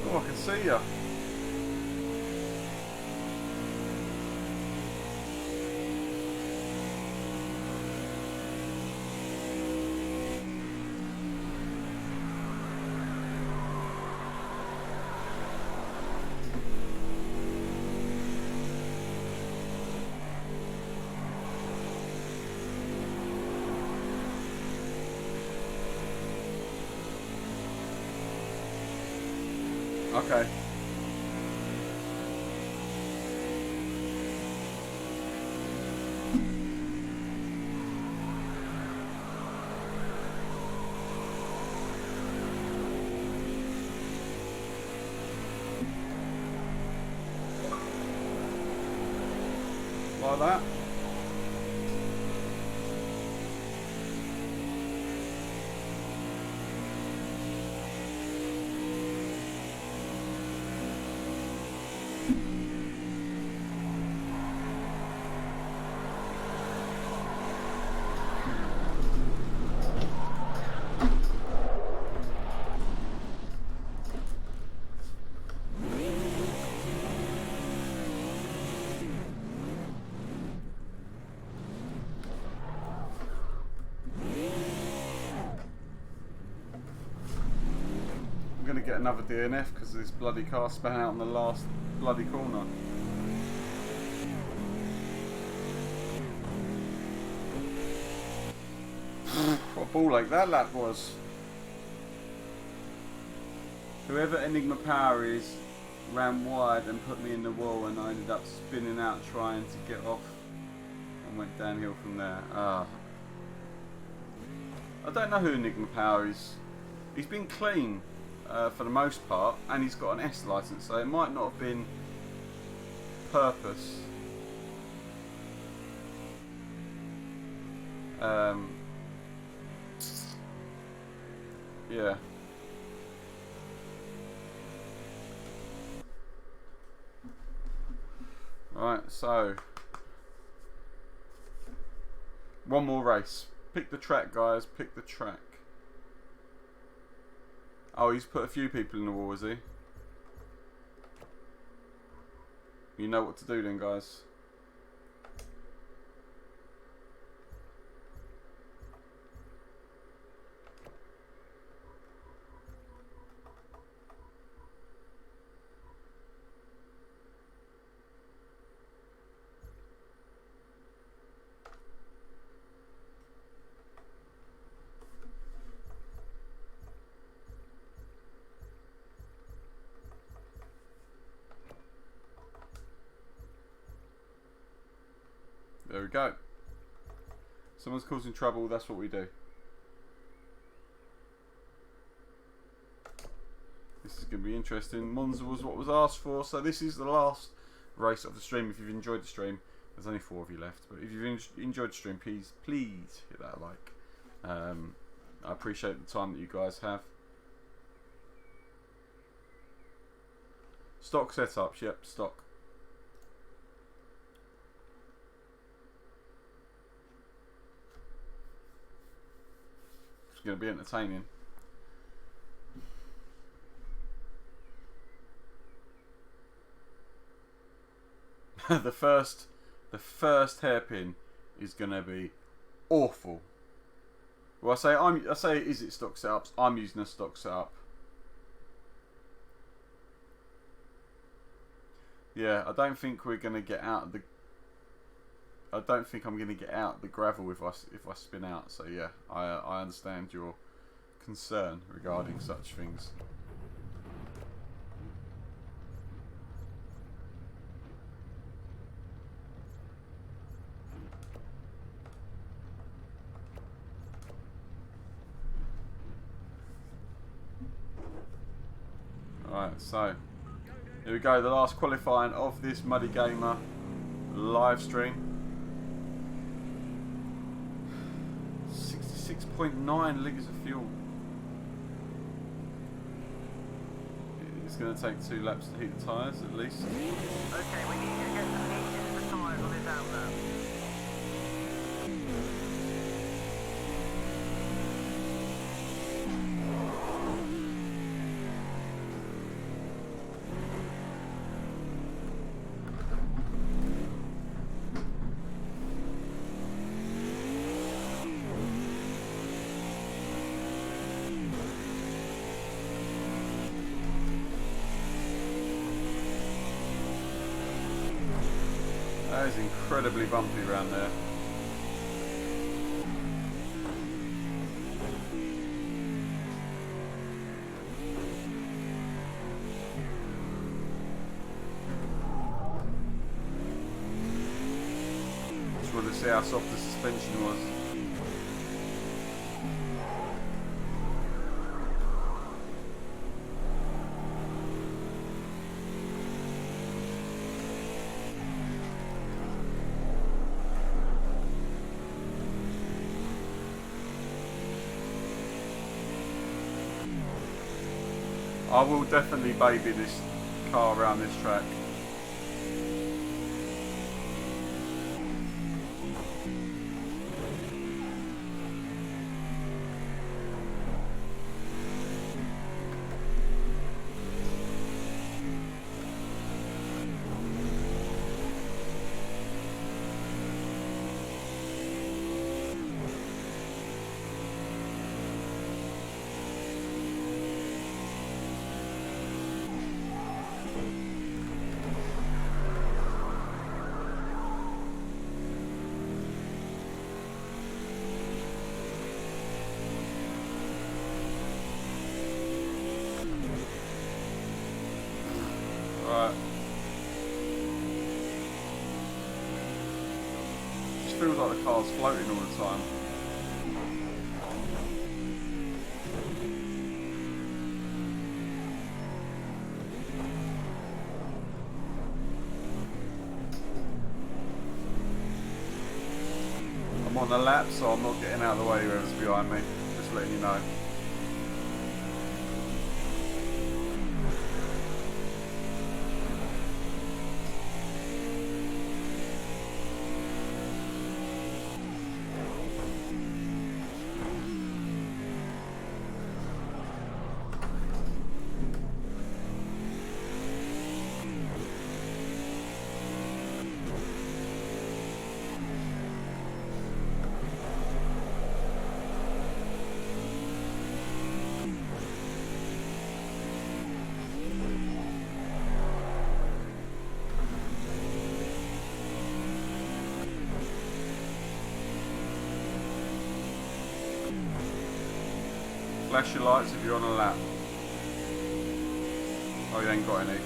Oh, I can see ya. Okay. Like that. I'm going to get another DNF because this bloody car span out on the last bloody corner. What a ball like that lap was. Whoever Enigma Power is ran wide and put me in the wall, and I ended up spinning out trying to get off and went downhill from there. I don't know who Enigma Power is. He's been clean for the most part, and he's got an S license, so it might not have been purpose. Yeah. Right, so one more race. Pick the track, guys. Pick the track. Oh, he's put a few people in the wall, is he? You know what to do then, guys. There we go. Someone's causing trouble, that's what we do. This is going to be interesting. Monza was what was asked for, so this is the last race of the stream. If you've enjoyed the stream, there's only 4 of you left, but if you've enjoyed the stream, please hit that like. I appreciate the time that you guys have. Stock setups, yep, stock. It's going to be entertaining. the first hairpin is going to be awful. Well, I say is it stock setups? I'm using a stock setup. Yeah, I don't think we're going to get out the. I don't think I'm going to get out the gravel if I spin out. So yeah, I understand your concern regarding such things. Alright, so here we go, the last qualifying of this Muddy Gamer live stream. 66.9 litres of fuel. It's going to take 2 laps to heat the tyres at least. Okay, we need to get some heat into the tyres on this outlet. That is incredibly bumpy around there. Just wanted to see how soft the suspension was. I will definitely baby this car around this track. Feels like the car's floating all the time. I'm on the lap, so I'm not getting out of the way whoever's behind me. Just letting you know. Flash your lights if you're on a lap. Oh, you ain't got any.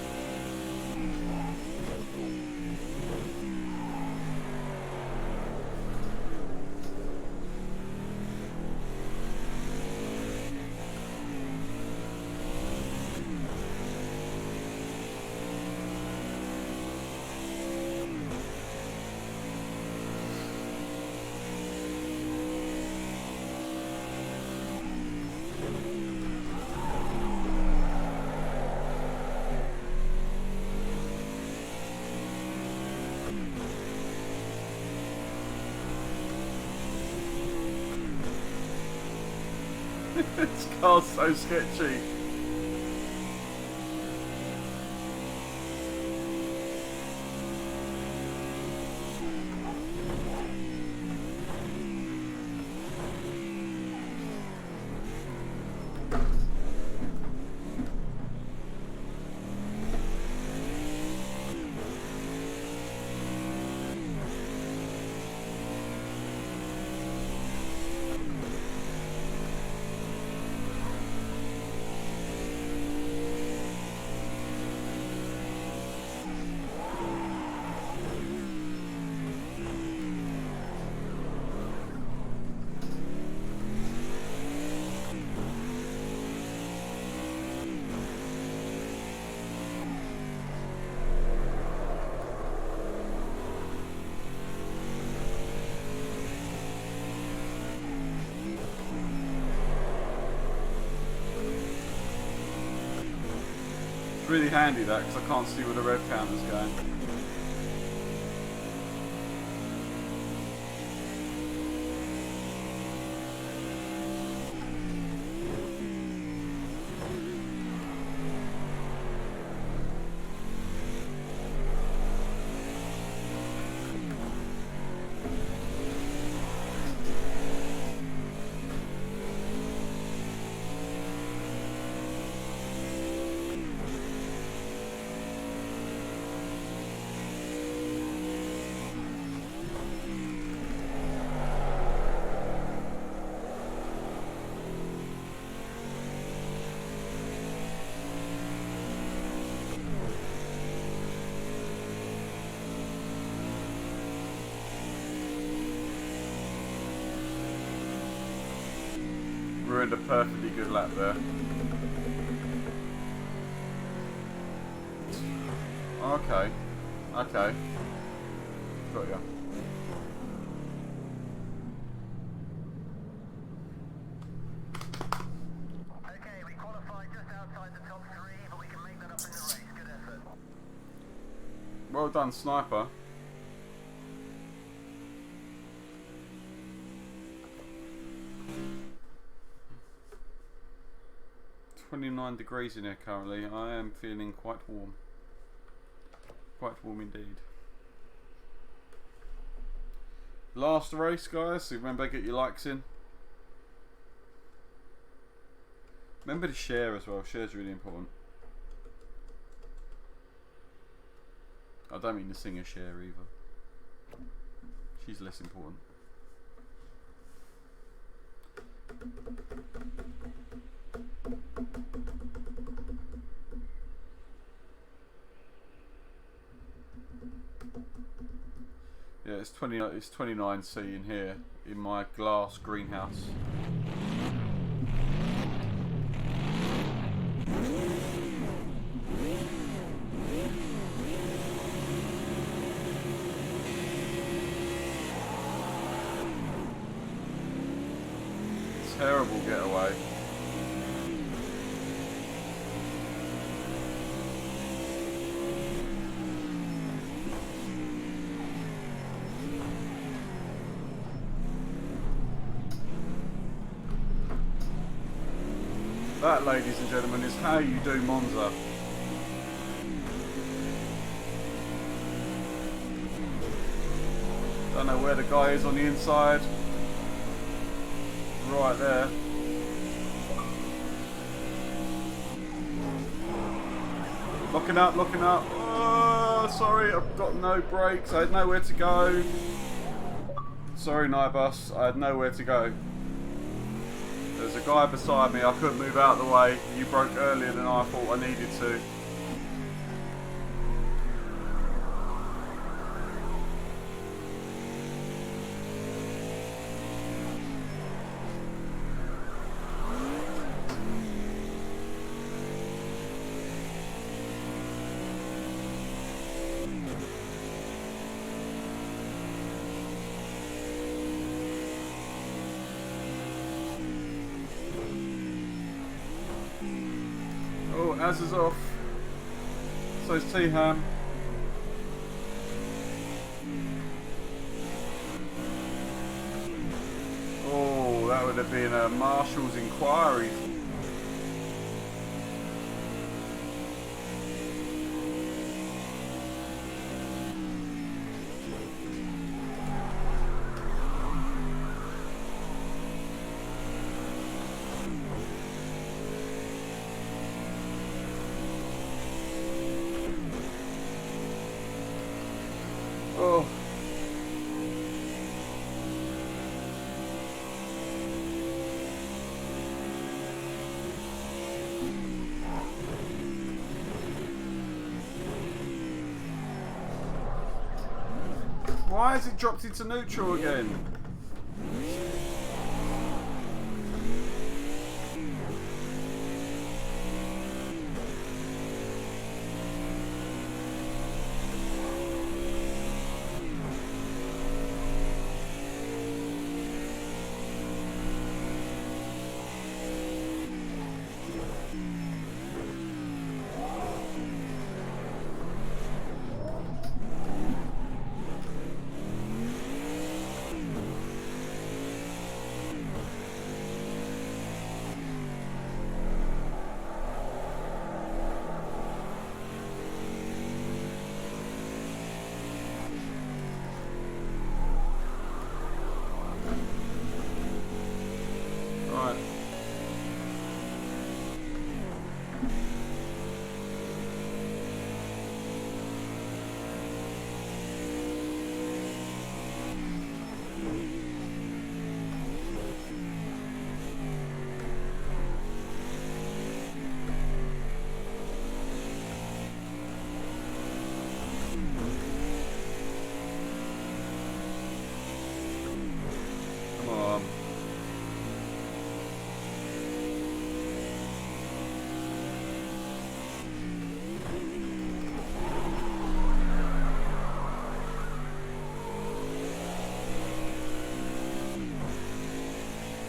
This car's so sketchy. Really handy that, because I can't see where the red counter's going. Ruined a perfectly good lap there. Okay. Okay. Got ya. Okay, we qualified just outside the top 3, but we can make that up in the race. Good effort. Well done, Sniper. .9 degrees in here currently. I am feeling quite warm. Quite warm indeed. Last race, guys, so remember, get your likes in. Remember to share as well. Share's really important. I don't mean to sing a share either. She's less important. Yeah, it's 29C in here in my glass greenhouse. Terrible getaway. That, ladies and gentlemen, is how you do Monza. Don't know where the guy is on the inside. Right there. Locking up, locking up. Oh, sorry, I've got no brakes. I had nowhere to go. Sorry, Nibus, I had nowhere to go. There's a guy beside me, I couldn't move out of the way. You broke earlier than I thought I needed to. Az is off. So's T-Ham. Oh, that reported there being a marshal's inquiry. Oh. Why has it dropped into neutral again?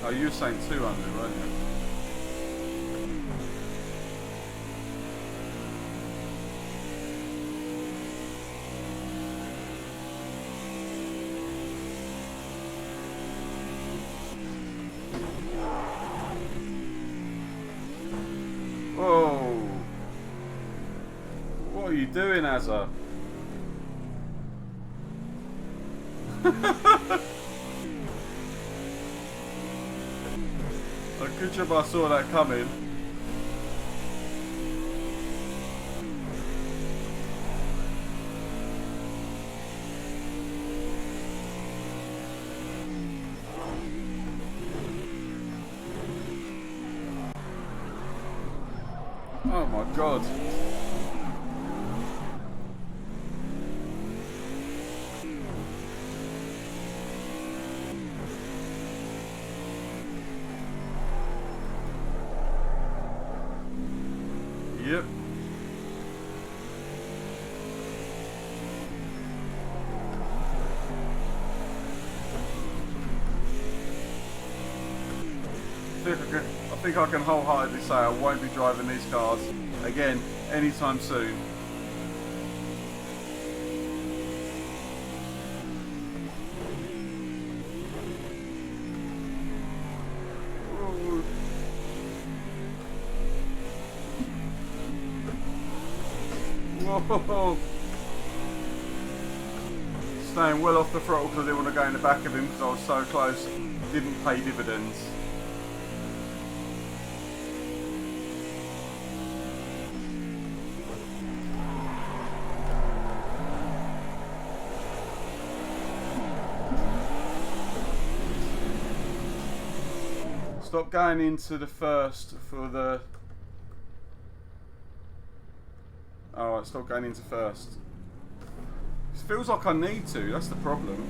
Oh, you were saying 200, weren't you? Whoa! What are you doing, Azza? Good job I saw that coming. Oh my god. Yep. I think I can wholeheartedly say I won't be driving these cars again anytime soon. Whoa. Staying well off the throttle because I didn't want to go in the back of him because I was so close. Didn't pay dividends. Stop going into the first for the... Alright, stop going into first. It feels like I need to, that's the problem.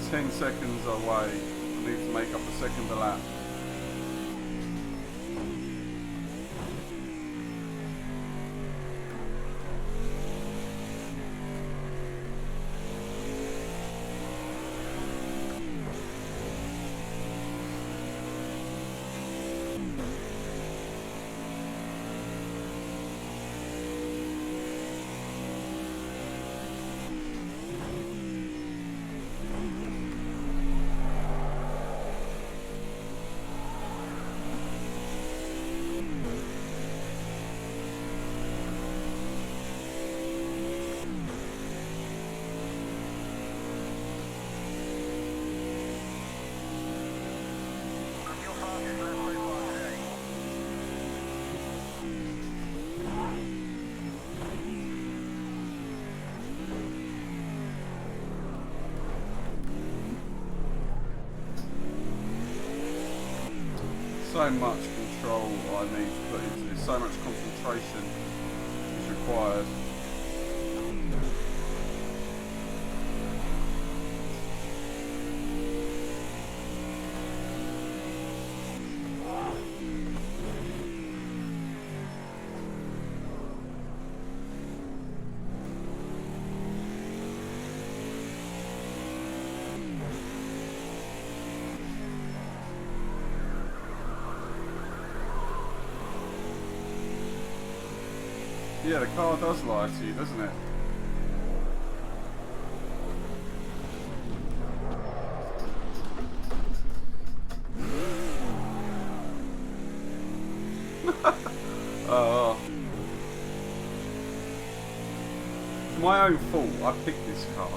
10 seconds away. I need to make up a second a lap. So much control I need to put into this, so much concentration is required. Yeah, the car does lie to you, doesn't it? It's my own fault, I picked this car.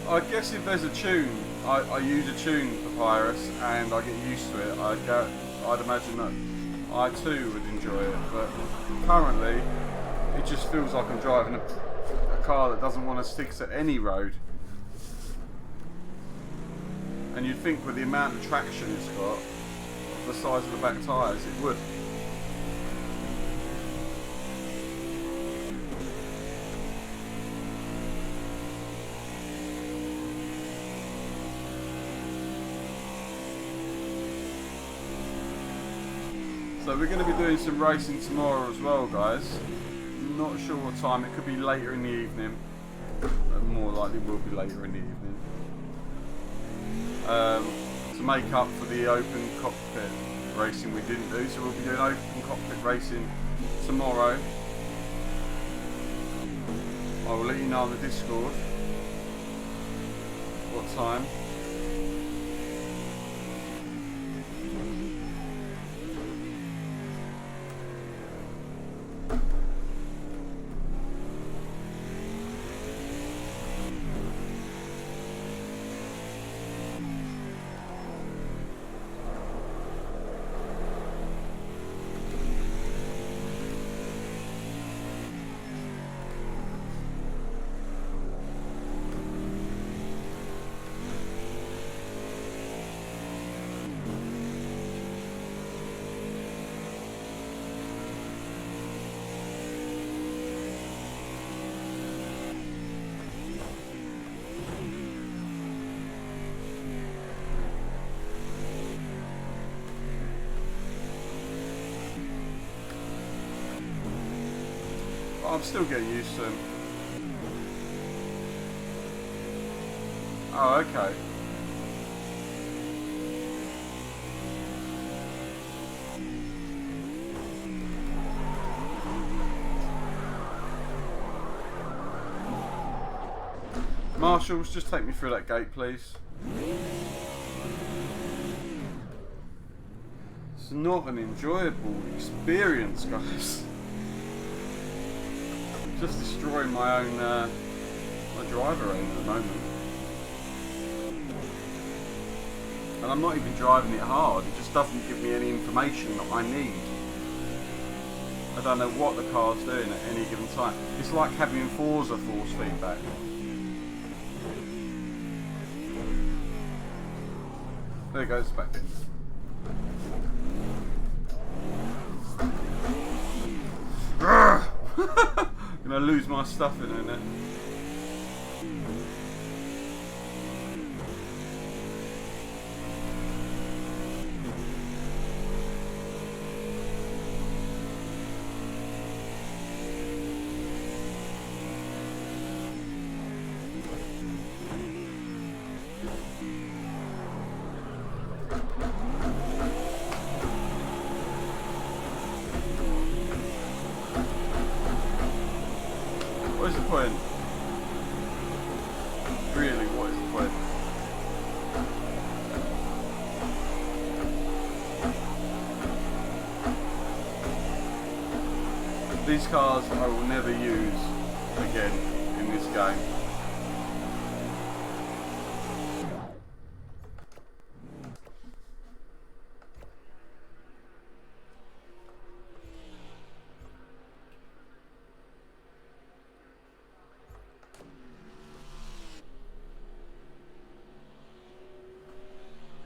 I guess if there's a tune, I use a tune for Pyrus and I get used to it. I'd imagine that I too would enjoy it, but currently it just feels like I'm driving a car that doesn't want to stick to any road. And you'd think with the amount of traction it's got, the size of the back tyres, it would. So we're going to be doing some racing tomorrow as well, guys. Not sure what time. It could be later in the evening. More likely will be later in the evening. To make up for the open cockpit racing we didn't do. So we'll be doing open cockpit racing tomorrow. I will let you know on the Discord what time. I'm still getting used to them. Oh, okay. Marshals, just take me through that gate, please. It's not an enjoyable experience, guys. Just destroying my own my driver aim at the moment, and I'm not even driving it hard. It just doesn't give me any information that I need. I don't know what the car's doing at any given time. It's like having Forza force feedback. There it goes, back in. Gonna lose my stuff in a minute. What is the point? Really, what is the point? These cars I will never use again in this game.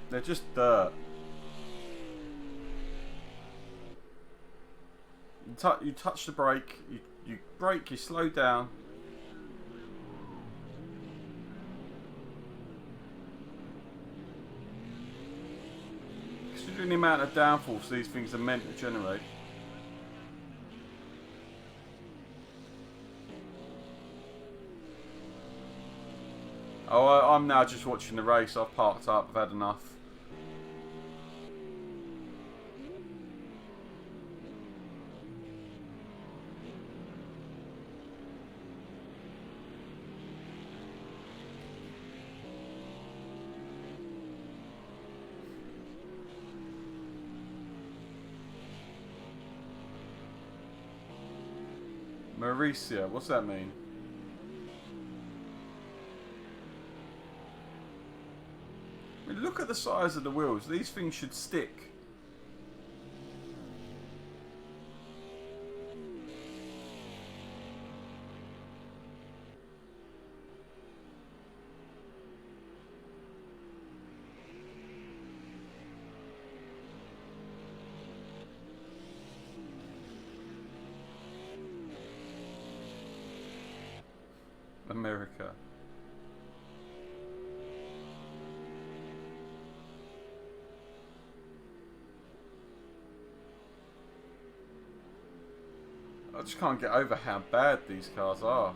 They're just dirt. You touch the brake, you brake, you slow down. Considering the amount of downforce these things are meant to generate. Oh, I'm now just watching the race. I've parked up, I've had enough. Mauricia, what's that mean? I mean, look at the size of the wheels. These things should stick. America. I just can't get over how bad these cars are.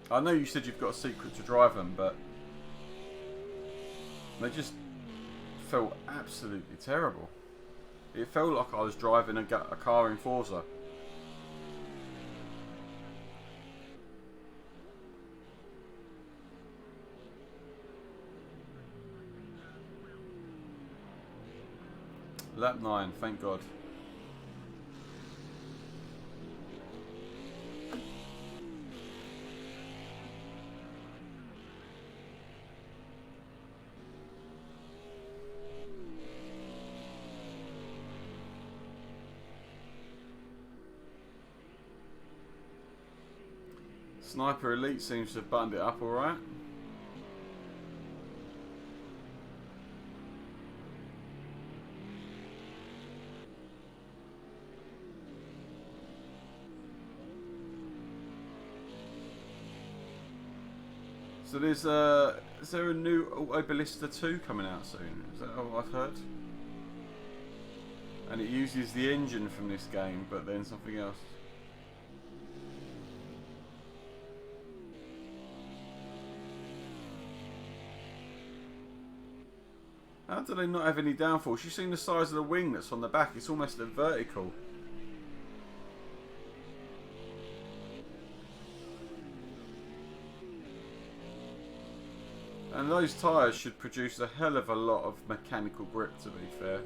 I know you said you've got a secret to drive them, but they just felt absolutely terrible. It felt like I was driving a car in Forza. Lap 9, thank God. Sniper Elite seems to have buttoned it up alright. So there's is there a new Auto Ballista 2 coming out soon? Is that what I've heard? And it uses the engine from this game, but then something else. How do they not have any downforce? You've seen the size of the wing that's on the back, it's almost a vertical. And those tyres should produce a hell of a lot of mechanical grip, to be fair.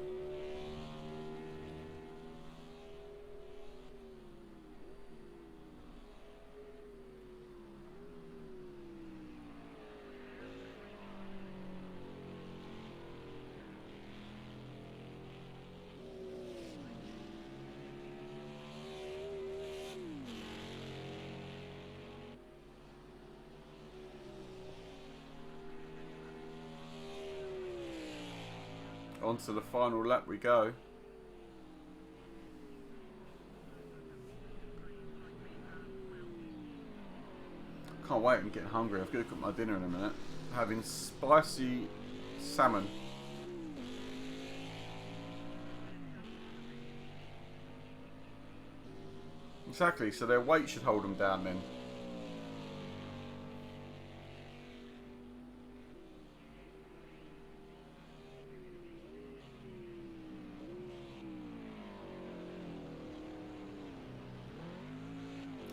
onto the final lap we go. Can't wait, I'm getting hungry. I've got to cook my dinner in a minute. Having spicy salmon. Exactly, so their weight should hold them down then.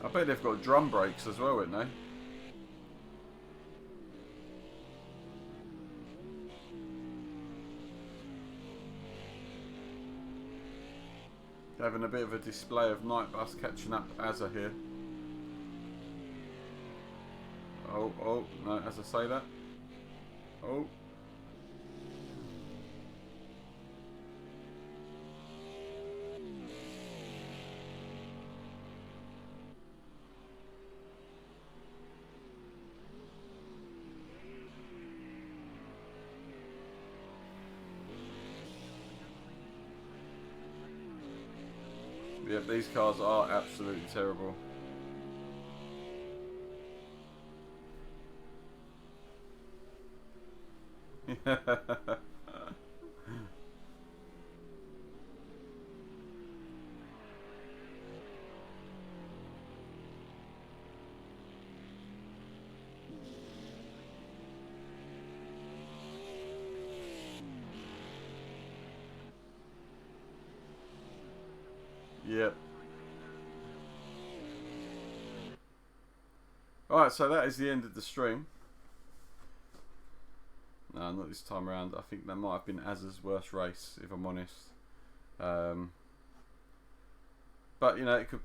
I bet they've got drum brakes as well, haven't they? Having a bit of a display of Night Bus catching up Azza here. Oh, no, as I say that. Oh. Yep, these cars are absolutely terrible. Yep. Alright, so that is the end of the stream. No, not this time around. I think that might have been Azza's worst race, if I'm honest. But, you know, it could...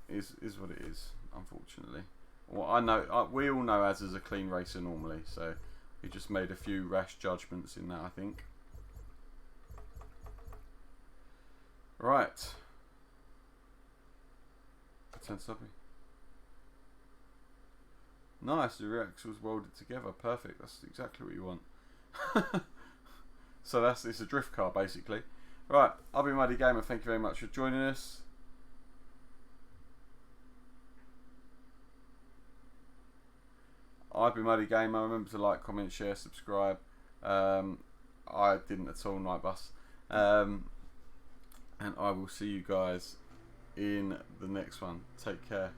is what it is, unfortunately. Well, I know... we all know Azza's a clean racer normally, so he just made a few rash judgments in that, I think. Right. Turn stopping. Nice, the rear axles welded together. Perfect. That's exactly what you want. So it's a drift car basically. Right, I've been Muddy Gamer. Thank you very much for joining us. I've been Muddy Gamer. Remember to like, comment, share, subscribe. I didn't at all, Night Bus. And I will see you guys in the next one. Take care.